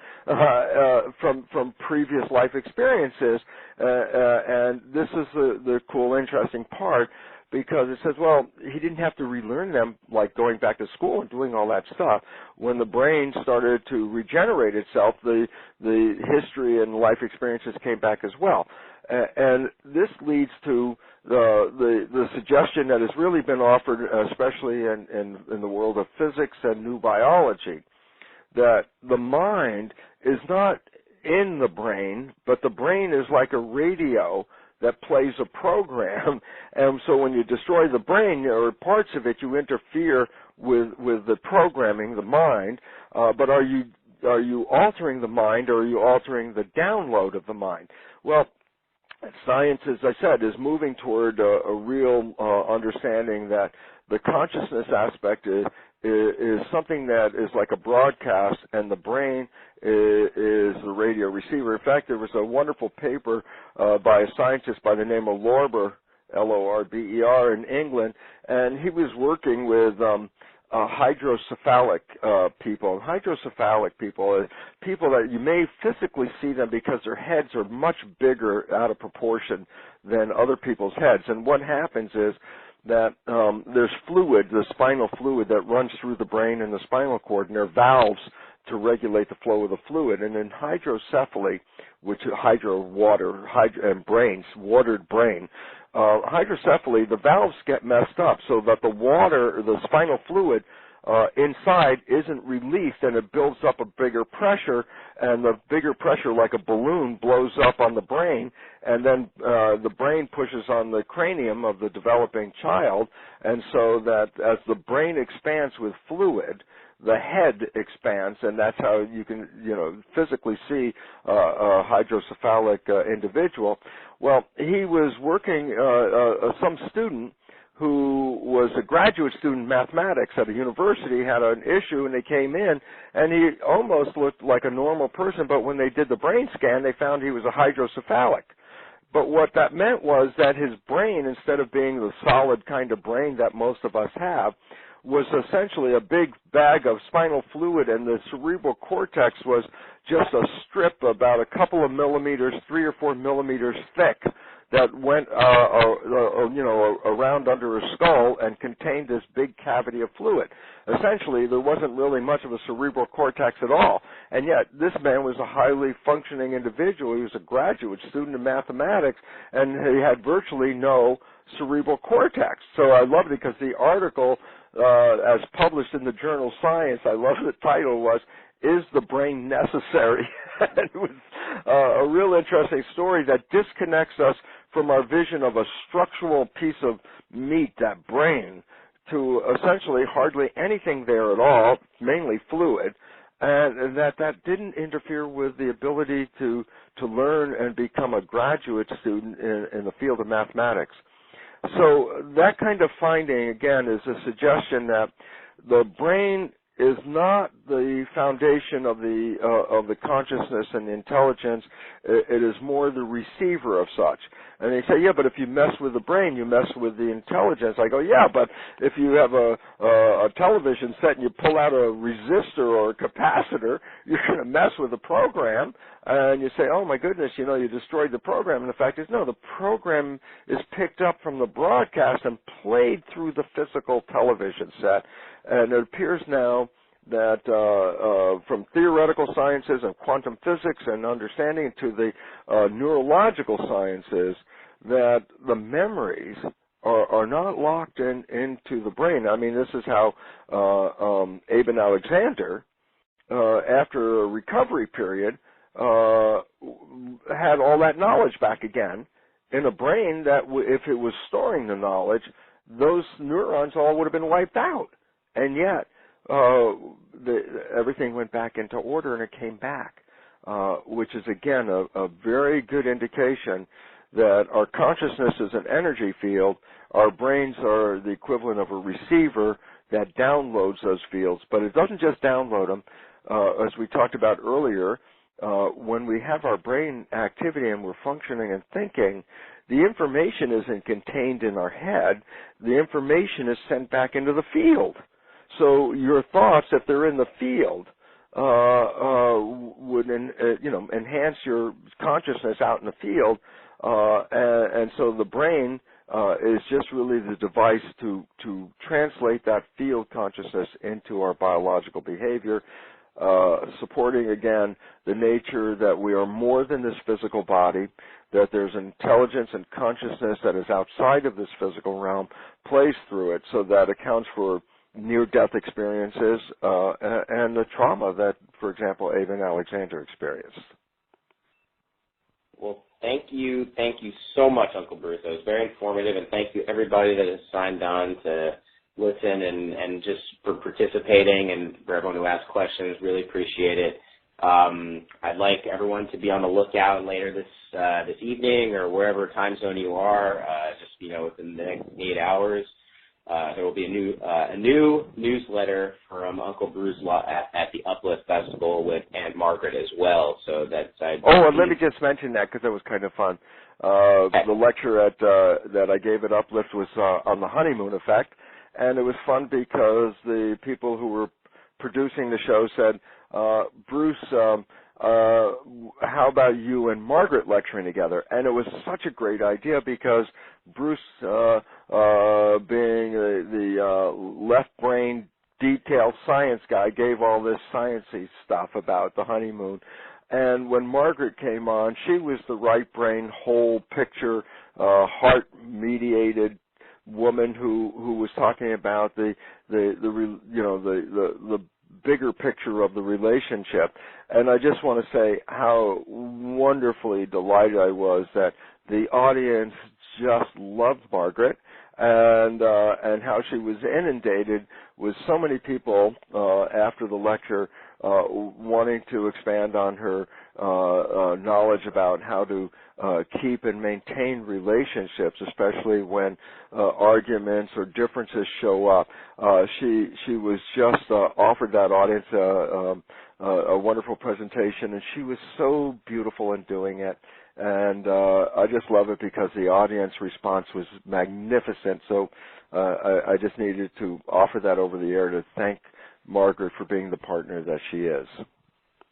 S1: from previous life experiences? And this is the cool, interesting part, because it says, well, he didn't have to relearn them like going back to school and doing all that stuff. When the brain started to regenerate itself, the history and life experiences came back as well. And this leads to the suggestion that has really been offered, especially in the world of physics and new biology, that the mind is not in the brain, but the brain is like a radio that plays a program. And so when you destroy the brain or parts of it, you interfere with the programming, the mind. But are you altering the mind, or are you altering the download of the mind? Well, science, as I said, is moving toward a real understanding that the consciousness aspect is something that is like a broadcast, and the brain is the radio receiver. In fact, there was a wonderful paper by a scientist by the name of Lorber, Lorber, in England, and he was working with hydrocephalic people. Hydrocephalic people are people that you may physically see them because their heads are much bigger out of proportion than other people's heads. And what happens is that there's fluid, the spinal fluid that runs through the brain and the spinal cord, and there are valves to regulate the flow of the fluid. And in hydrocephaly, which is water, and brains, watered brain, hydrocephaly, the valves get messed up so that the water, the spinal fluid inside isn't released, and it builds up a bigger pressure, and the bigger pressure, like a balloon, blows up on the brain, and then the brain pushes on the cranium of the developing child, and so that as the brain expands with fluid, the head expands, and that's how you can, physically see a hydrocephalic individual. Well, he was working, some student who was a graduate student in mathematics at a university had an issue, and they came in, and he almost looked like a normal person, but when they did the brain scan, they found he was a hydrocephalic. But what that meant was that his brain, instead of being the solid kind of brain that most of us have, was essentially a big bag of spinal fluid, and the cerebral cortex was just a strip about a couple of millimeters, 3 or 4 millimeters thick, that went around under his skull and contained this big cavity of fluid. Essentially, there wasn't really much of a cerebral cortex at all, and yet this man was a highly functioning individual. He was a graduate student in mathematics, and he had virtually no cerebral cortex. So I loved it because the article, as published in the journal Science, I love the title, was, "Is the Brain Necessary?" And it was a real interesting story that disconnects us from our vision of a structural piece of meat, that brain, to essentially hardly anything there at all, mainly fluid, and that didn't interfere with the ability to learn and become a graduate student in the field of mathematics. So that kind of finding, again, is a suggestion that the brain is not the foundation of the consciousness and the intelligence. It is more the receiver of such. And they say, yeah, but if you mess with the brain, you mess with the intelligence. I go, yeah, but if you have a television set and you pull out a resistor or a capacitor, you're going to mess with the program. And you say, oh, my goodness, you destroyed the program. And the fact is, no, the program is picked up from the broadcast and played through the physical television set. And it appears now that from theoretical sciences and quantum physics and understanding to the neurological sciences, that the memories are not locked into the brain. I mean, this is how Eben Alexander, after a recovery period, had all that knowledge back again in a brain that if it was storing the knowledge, those neurons all would have been wiped out. And yet, everything went back into order and it came back, which is, again, a very good indication that our consciousness is an energy field. Our brains are the equivalent of a receiver that downloads those fields. But it doesn't just download them. As we talked about earlier, when we have our brain activity and we're functioning and thinking, the information isn't contained in our head. The information is sent back into the field. So your thoughts, if they're in the field, would enhance your consciousness out in the field, and so the brain is just really the device to translate that field consciousness into our biological behavior, supporting again the nature that we are more than this physical body, that there's intelligence and consciousness that is outside of this physical realm, plays through it, so that accounts for near-death experiences and the trauma that, for example, Eben Alexander experienced.
S3: Well, thank you so much, Uncle Bruce. That was very informative, and thank you everybody that has signed on to listen and just for participating, and for everyone who asked questions. Really appreciate it. I'd like everyone to be on the lookout later this evening or wherever time zone you are, within the next 8 hours. There will be a new newsletter from Uncle Bruce at the Uplift Festival with Aunt Margaret as well. So that's
S1: and let me just mention that because that was kind of fun. The lecture that I gave at Uplift was on the honeymoon effect, and it was fun because the people who were producing the show said, Bruce, how about you and Margaret lecturing together? And it was such a great idea because Bruce, being the left brain detailed science guy, gave all this sciencey stuff about the honeymoon. And when Margaret came on, she was the right brain, whole picture, heart mediated woman who was talking about the bigger picture of the relationship. And I just want to say how wonderfully delighted I was that the audience just loved Margaret, and how she was inundated with so many people after the lecture wanting to expand on her knowledge about how to keep and maintain relationships, especially when arguments or differences show up. She was just offered that audience a wonderful presentation, and she was so beautiful in doing it. And I just love it because the audience response was magnificent. So I just needed to offer that over the air to thank Margaret for being the partner that she is.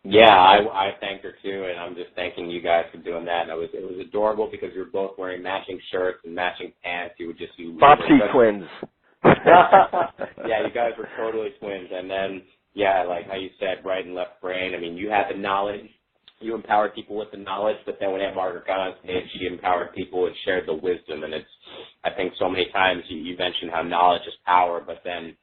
S3: Yeah, I thank her too, and I'm just thanking you guys for doing that. And it was adorable because you were both wearing matching shirts and matching pants. You
S1: Bopsy twins.
S3: Yeah, you guys were totally twins. And then, yeah, like how you said, right and left brain. I mean, you had the knowledge. You empowered people with the knowledge, but then when Aunt Margaret got on stage, she empowered people and shared the wisdom. And I think so many times you mentioned how knowledge is power, but then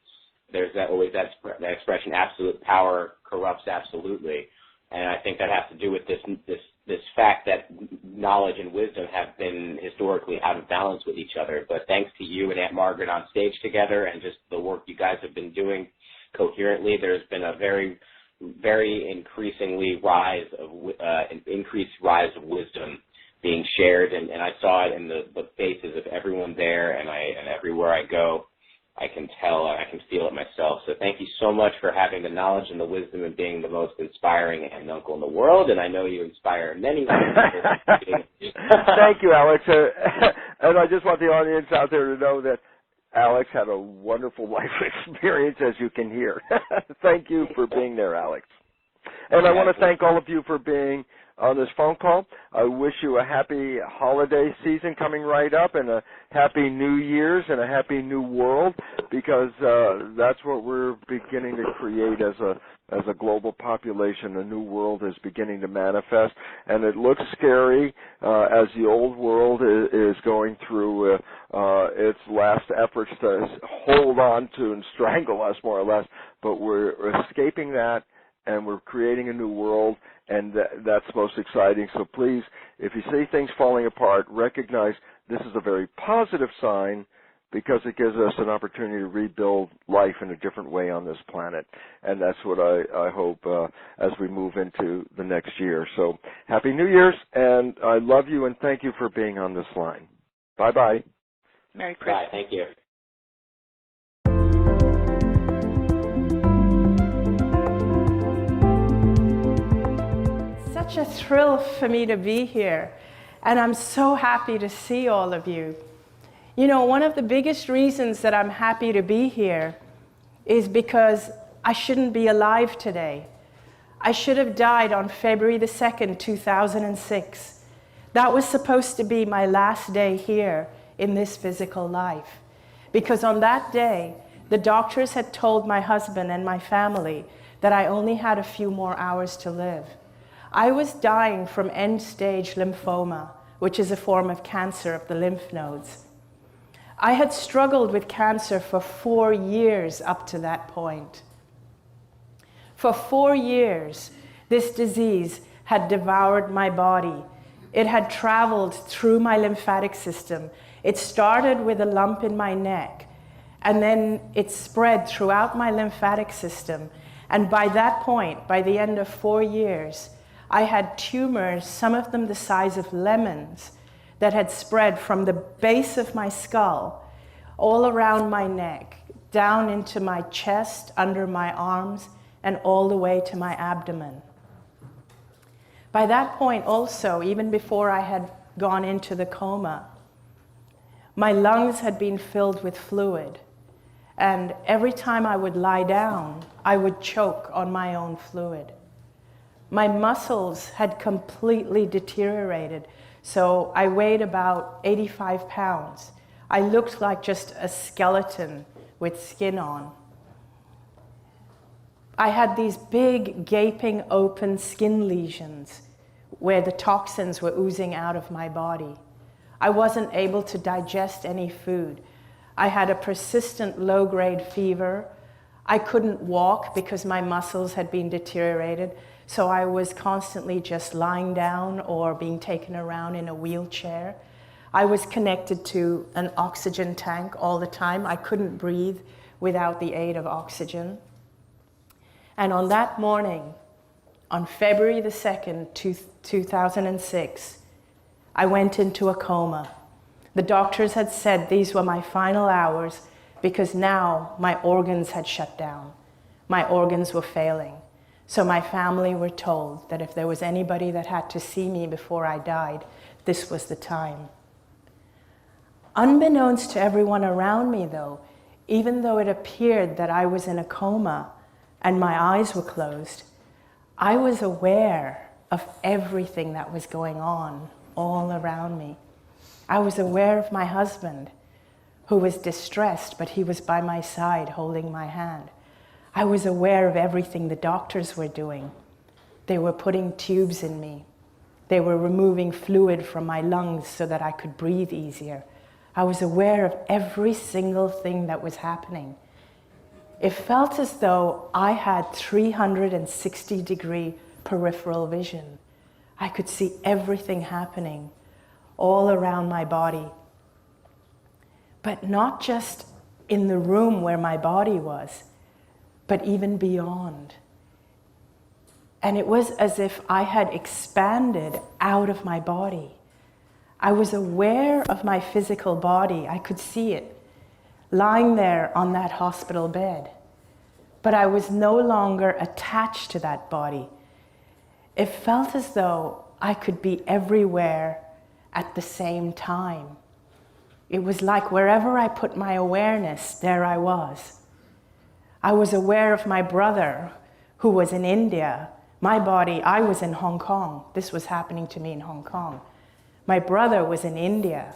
S3: there's always that expression, absolute power corrupts absolutely. And I think that has to do with this fact that knowledge and wisdom have been historically out of balance with each other. But thanks to you and Aunt Margaret on stage together and just the work you guys have been doing coherently, there's been a very increasingly increased rise of wisdom being shared, and I saw it in the faces of everyone there, and everywhere I go, I can tell and I can feel it myself. So thank you so much for having the knowledge and the wisdom and being the most inspiring aunt and uncle in the world, and I know you inspire many people.
S1: Thank you, Alex. And I just want the audience out there to know that Alex had a wonderful life experience, as you can hear. Thank you for being there, Alex. And I want to thank all of you for being on this phone call. I wish you a happy holiday season coming right up, and a happy New Year's and a happy new world, because that's what we're beginning to create as a global population. A new world is beginning to manifest, and it looks scary as the old world is going through its last efforts to hold on to and strangle us, more or less, but we're escaping that, and we're creating a new world, and that's most exciting. So please, if you see things falling apart, recognize this is a very positive sign, because it gives us an opportunity to rebuild life in a different way on this planet. And that's what I hope as we move into the next year. So Happy New Year's, and I love you, and thank you for being on this line. Bye-bye.
S4: Merry Christmas.
S3: Bye, thank you.
S5: Such a thrill for me to be here, and I'm so happy to see all of you. You know, one of the biggest reasons that I'm happy to be here is because I shouldn't be alive today. I should have died on February the 2nd, 2006. That was supposed to be my last day here in this physical life, because on that day, the doctors had told my husband and my family that I only had a few more hours to live. I was dying from end-stage lymphoma, which is a form of cancer of the lymph nodes. I had struggled with cancer for 4 years up to that point. For 4 years, this disease had devoured my body. It had traveled through my lymphatic system. It started with a lump in my neck, and then it spread throughout my lymphatic system. And by that point, by the end of 4 years, I had tumors, some of them the size of lemons, that had spread from the base of my skull, all around my neck, down into my chest, under my arms, and all the way to my abdomen. By that point also, even before I had gone into the coma, my lungs had been filled with fluid. And every time I would lie down, I would choke on my own fluid. My muscles had completely deteriorated, so I weighed about 85 pounds. I looked like just a skeleton with skin on. I had these big, gaping, open skin lesions where the toxins were oozing out of my body. I wasn't able to digest any food. I had a persistent low-grade fever. I couldn't walk because my muscles had been deteriorated, so I was constantly just lying down or being taken around in a wheelchair. I was connected to an oxygen tank all the time. I couldn't breathe without the aid of oxygen. And on that morning, on February the 2nd, 2006, I went into a coma. The doctors had said these were my final hours because now my organs had shut down. My organs were failing. So my family were told that if there was anybody that had to see me before I died, this was the time. Unbeknownst to everyone around me, though, even though it appeared that I was in a coma and my eyes were closed, I was aware of everything that was going on all around me. I was aware of my husband, who was distressed, but he was by my side holding my hand. I was aware of everything the doctors were doing. They were putting tubes in me. They were removing fluid from my lungs so that I could breathe easier. I was aware of every single thing that was happening. It felt as though I had 360-degree peripheral vision. I could see everything happening all around my body. But not just in the room where my body was, but even beyond. And it was as if I had expanded out of my body. I was aware of my physical body. I could see it lying there on that hospital bed. But I was no longer attached to that body. It felt as though I could be everywhere at the same time. It was like wherever I put my awareness, there I was. I was aware of my brother who was in India. My body, I was in Hong Kong. This was happening to me in Hong Kong. My brother was in India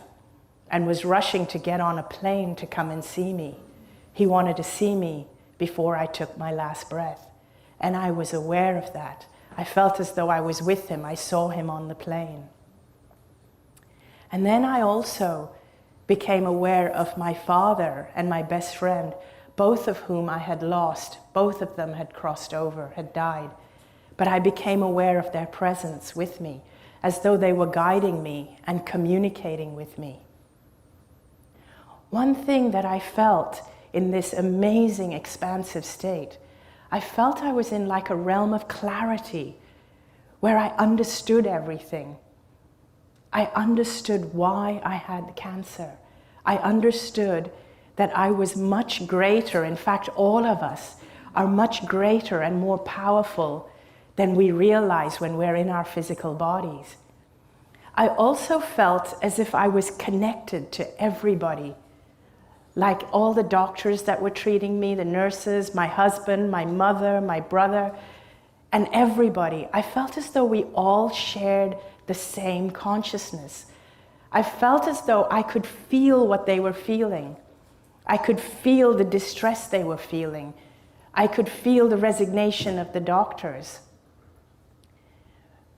S5: and was rushing to get on a plane to come and see me. He wanted to see me before I took my last breath. And I was aware of that. I felt as though I was with him. I saw him on the plane. And then I also became aware of my father and my best friend, both of whom I had lost. Both of them had crossed over, had died. But I became aware of their presence with me, as though they were guiding me and communicating with me. One thing that I felt in this amazing, expansive state, I felt I was in like a realm of clarity, where I understood everything. I understood why I had cancer. I understood that I was much greater. In fact, all of us are much greater and more powerful than we realize when we're in our physical bodies. I also felt as if I was connected to everybody, like all the doctors that were treating me, the nurses, my husband, my mother, my brother, and everybody. I felt as though we all shared the same consciousness. I felt as though I could feel what they were feeling. I could feel the distress they were feeling. I could feel the resignation of the doctors.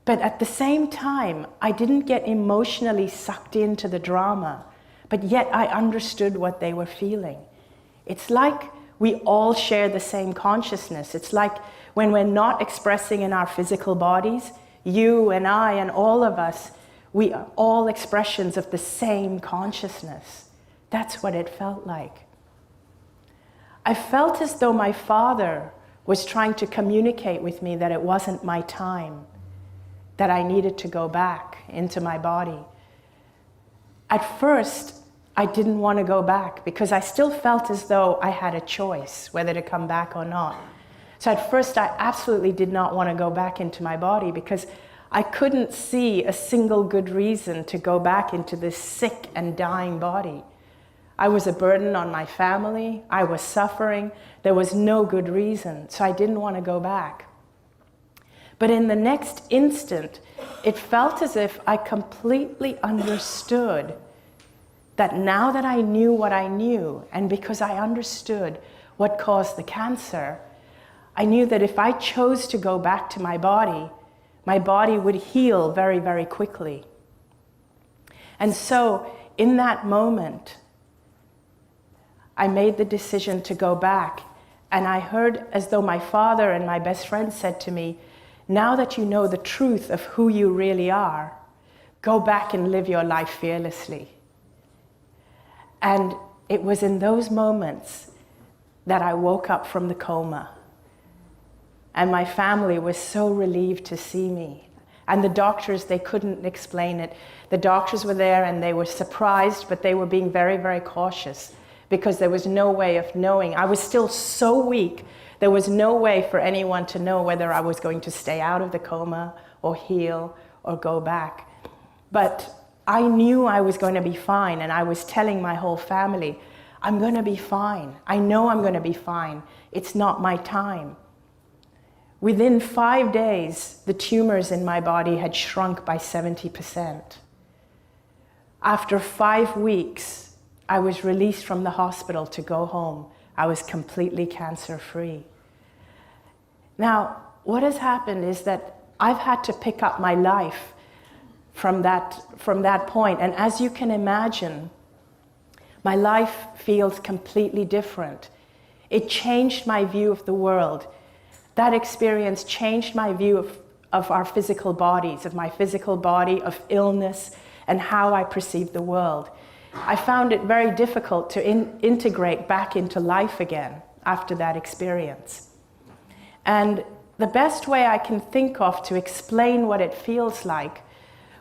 S5: But at the same time, I didn't get emotionally sucked into the drama, but yet I understood what they were feeling. It's like we all share the same consciousness. It's like when we're not expressing in our physical bodies, you and I and all of us, we are all expressions of the same consciousness. That's what it felt like. I felt as though my father was trying to communicate with me that it wasn't my time, that I needed to go back into my body. At first, I didn't want to go back because I still felt as though I had a choice whether to come back or not. So at first, I absolutely did not want to go back into my body because I couldn't see a single good reason to go back into this sick and dying body. I was a burden on my family. I was suffering. There was no good reason, so I didn't want to go back. But in the next instant, it felt as if I completely understood that now that I knew what I knew, and because I understood what caused the cancer, I knew that if I chose to go back to my body would heal very, very quickly. And so in that moment, I made the decision to go back. And I heard as though my father and my best friend said to me, now that you know the truth of who you really are, go back and live your life fearlessly. And it was in those moments that I woke up from the coma. And my family was so relieved to see me. And the doctors, they couldn't explain it. The doctors were there and they were surprised, but they were being very, very cautious because there was no way of knowing. I was still so weak. There was no way for anyone to know whether I was going to stay out of the coma or heal or go back. But I knew I was going to be fine, and I was telling my whole family, I'm going to be fine. I know I'm going to be fine. It's not my time. Within 5 days, the tumors in my body had shrunk by 70%. After 5 weeks, I was released from the hospital to go home. I was completely cancer-free. Now, what has happened is that I've had to pick up my life from that point. And as you can imagine, my life feels completely different. It changed my view of the world. That experience changed my view of our physical bodies, of my physical body, of illness, and how I perceive the world. I found it very difficult to integrate back into life again after that experience. And the best way I can think of to explain what it feels like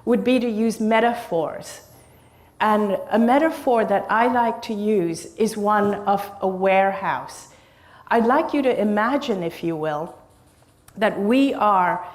S5: would be to use metaphors. And a metaphor that I like to use is one of a warehouse. I'd like you to imagine, if you will, that we are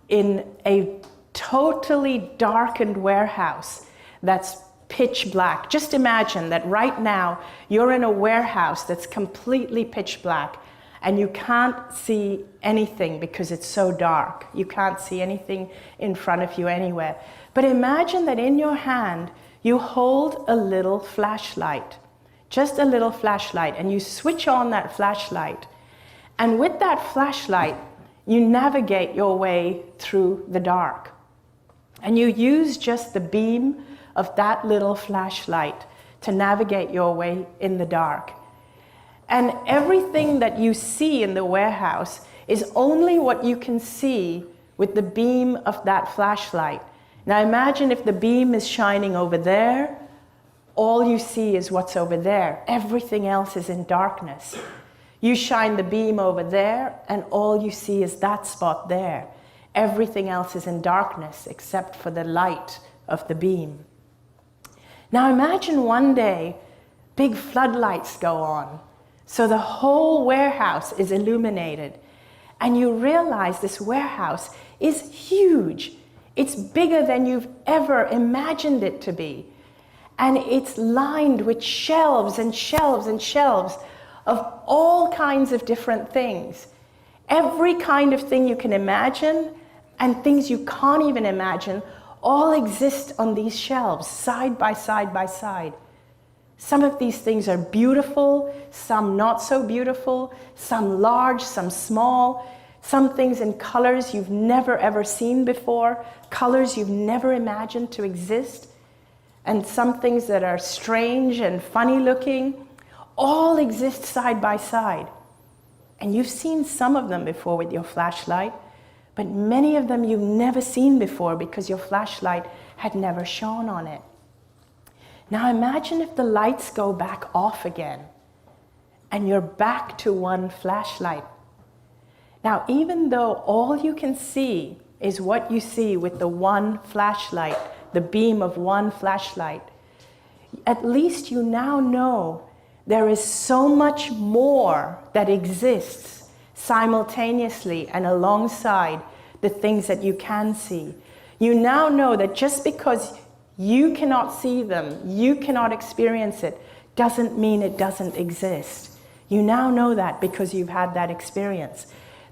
S5: in a totally darkened warehouse that's pitch black. Just imagine that right now you're in a warehouse that's completely pitch black and you can't see anything because it's so dark. You can't see anything in front of you anywhere. But imagine that in your hand you hold a little flashlight. Just a little flashlight, and you switch on that flashlight. And with that flashlight, you navigate your way through the dark. And you use just the beam of that little flashlight to navigate your way in the dark. And everything that you see in the warehouse is only what you can see with the beam of that flashlight. Now imagine if the beam is shining over there, all you see is what's over there. Everything else is in darkness. You shine the beam over there, and all you see is that spot there. Everything else is in darkness except for the light of the beam. Now imagine one day, big floodlights go on, so the whole warehouse is illuminated, and you realize this warehouse is huge. It's bigger than you've ever imagined it to be. And it's lined with shelves and shelves and shelves of all kinds of different things. Every kind of thing you can imagine and things you can't even imagine all exist on these shelves, side by side by side. Some of these things are beautiful, some not so beautiful, some large, some small, some things in colors you've never ever seen before, colors you've never imagined to exist, and some things that are strange and funny looking, all exist side by side. And you've seen some of them before with your flashlight, but many of them you've never seen before because your flashlight had never shone on it. Now imagine if the lights go back off again and you're back to one flashlight. Now, even though all you can see is what you see with the one flashlight, the beam of one flashlight, at least you now know there is so much more that exists simultaneously and alongside the things that you can see. You now know that just because you cannot see them, you cannot experience it, doesn't mean it doesn't exist. You now know that because you've had that experience.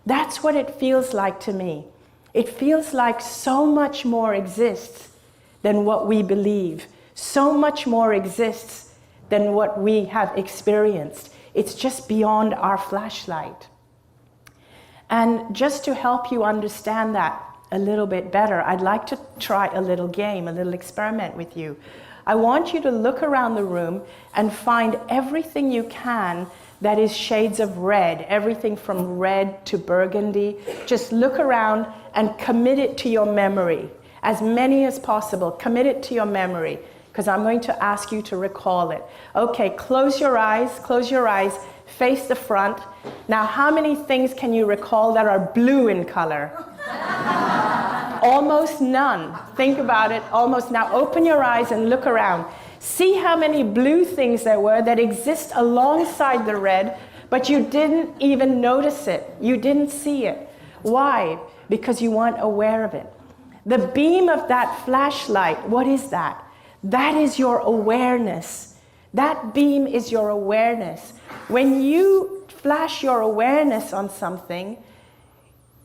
S5: That's what it feels like to me. It feels like so much more exists than what we believe. So much more exists than what we have experienced. It's just beyond our flashlight. And just to help you understand that a little bit better, I'd like to try a little game, a little experiment with you. I want you to look around the room and find everything you can that is shades of red, everything from red to burgundy. Just look around and commit it to your memory. As many as possible, commit it to your memory, because I'm going to ask you to recall it. Okay, close your eyes, face the front. Now, how many things can you recall that are blue in color? Almost none. Think about it, almost. Now open your eyes and look around. See how many blue things there were that exist alongside the red, but you didn't even notice it. You didn't see it. Why? Because you weren't aware of it. The beam of that flashlight, what is that? That is your awareness. That beam is your awareness. When you flash your awareness on something,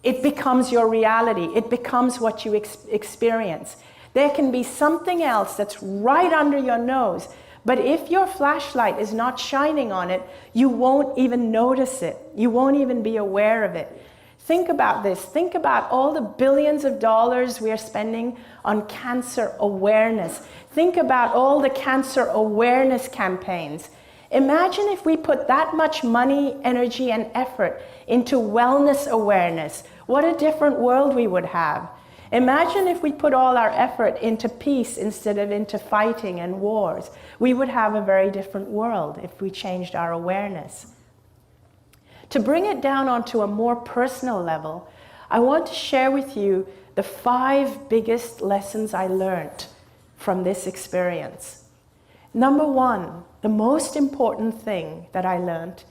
S5: it becomes your reality. It becomes what you experience. There can be something else that's right under your nose, but if your flashlight is not shining on it, you won't even notice it. You won't even be aware of it. Think about this. Think about all the billions of dollars we are spending on cancer awareness. Think about all the cancer awareness campaigns. Imagine if we put that much money, energy, and effort into wellness awareness. What a different world we would have. Imagine if we put all our effort into peace instead of into fighting and wars. We would have a very different world if we changed our awareness. To bring it down onto a more personal level, I want to share with you the 5 biggest lessons I learned from this experience. Number 1, the most important thing that I learned,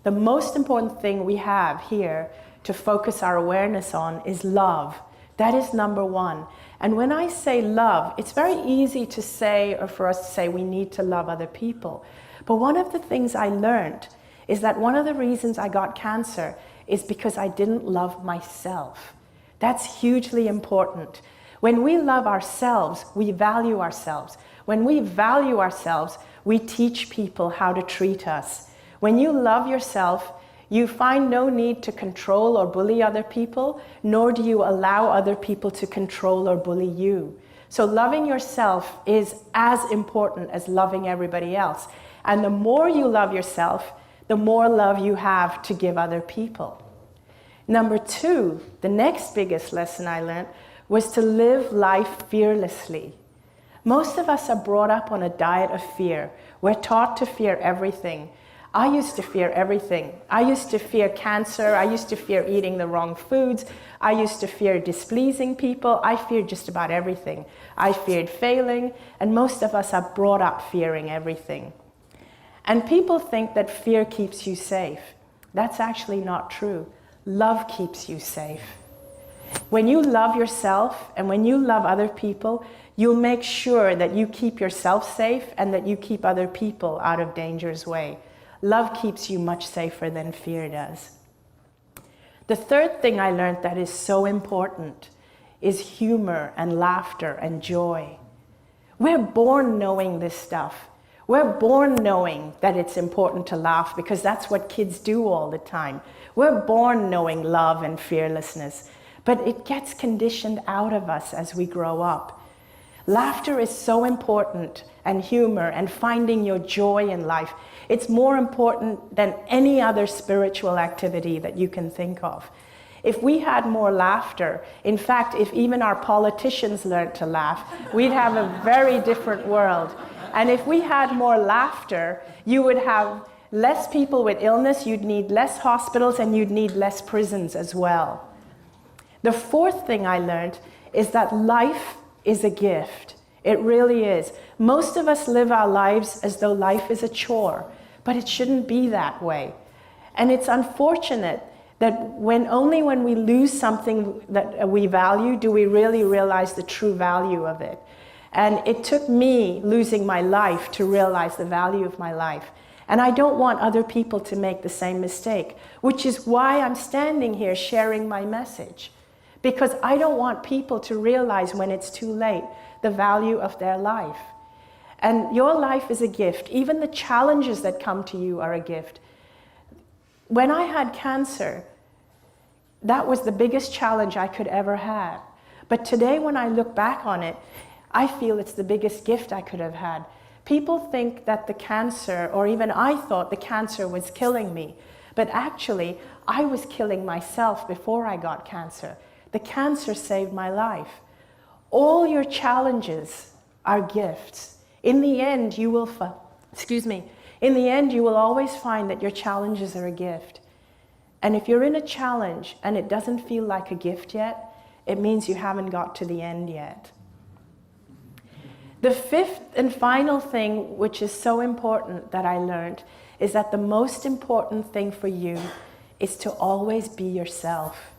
S5: the most important thing we have here to focus our awareness on is love. That is number 1. And when I say love, it's very easy to say, or for us to say, we need to love other people. But one of the things I learned is that one of the reasons I got cancer is because I didn't love myself. That's hugely important. When we love ourselves, we value ourselves. When we value ourselves, we teach people how to treat us. When you love yourself, you find no need to control or bully other people, nor do you allow other people to control or bully you. So loving yourself is as important as loving everybody else. And the more you love yourself, the more love you have to give other people. Number 2, the next biggest lesson I learned was to live life fearlessly. Most of us are brought up on a diet of fear. We're taught to fear everything. I used to fear everything. I used to fear cancer. I used to fear eating the wrong foods. I used to fear displeasing people. I feared just about everything. I feared failing, and most of us are brought up fearing everything. And people think that fear keeps you safe. That's actually not true. Love keeps you safe. When you love yourself and when you love other people, you'll make sure that you keep yourself safe and that you keep other people out of danger's way. Love keeps you much safer than fear does. The third thing I learned that is so important is humor and laughter and joy. We're born knowing this stuff. We're born knowing that it's important to laugh because that's what kids do all the time. We're born knowing love and fearlessness, but it gets conditioned out of us as we grow up. Laughter is so important, and humor and finding your joy in life. It's more important than any other spiritual activity that you can think of. If we had more laughter, in fact, if even our politicians learned to laugh, we'd have a very different world. And if we had more laughter, you would have less people with illness, you'd need less hospitals, and you'd need less prisons as well. The fourth thing I learned is that life is a gift. It really is. Most of us live our lives as though life is a chore, but it shouldn't be that way. And it's unfortunate that only when we lose something that we value do we really realize the true value of it. And it took me losing my life to realize the value of my life. And I don't want other people to make the same mistake, which is why I'm standing here sharing my message. Because I don't want people to realize when it's too late the value of their life. And your life is a gift. Even the challenges that come to you are a gift. When I had cancer, that was the biggest challenge I could ever have. But today when I look back on it, I feel it's the biggest gift I could have had. People think that the cancer, or even I thought the cancer was killing me. But actually, I was killing myself before I got cancer. The cancer saved my life. All your challenges are gifts. In the end, you will in the end, you will always find that your challenges are a gift. And if you're in a challenge and it doesn't feel like a gift yet, it means you haven't got to the end yet. The fifth and final thing, which is so important that I learned, is that the most important thing for you is to always be yourself.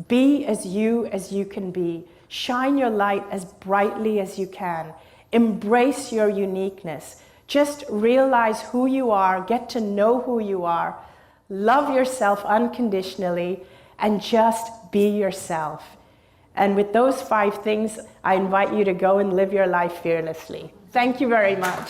S5: Be as you can be. Shine your light as brightly as you can. Embrace your uniqueness. Just realize who you are, get to know who you are, love yourself unconditionally, and just be yourself. And with those 5 things, I invite you to go and live your life fearlessly. Thank you very much.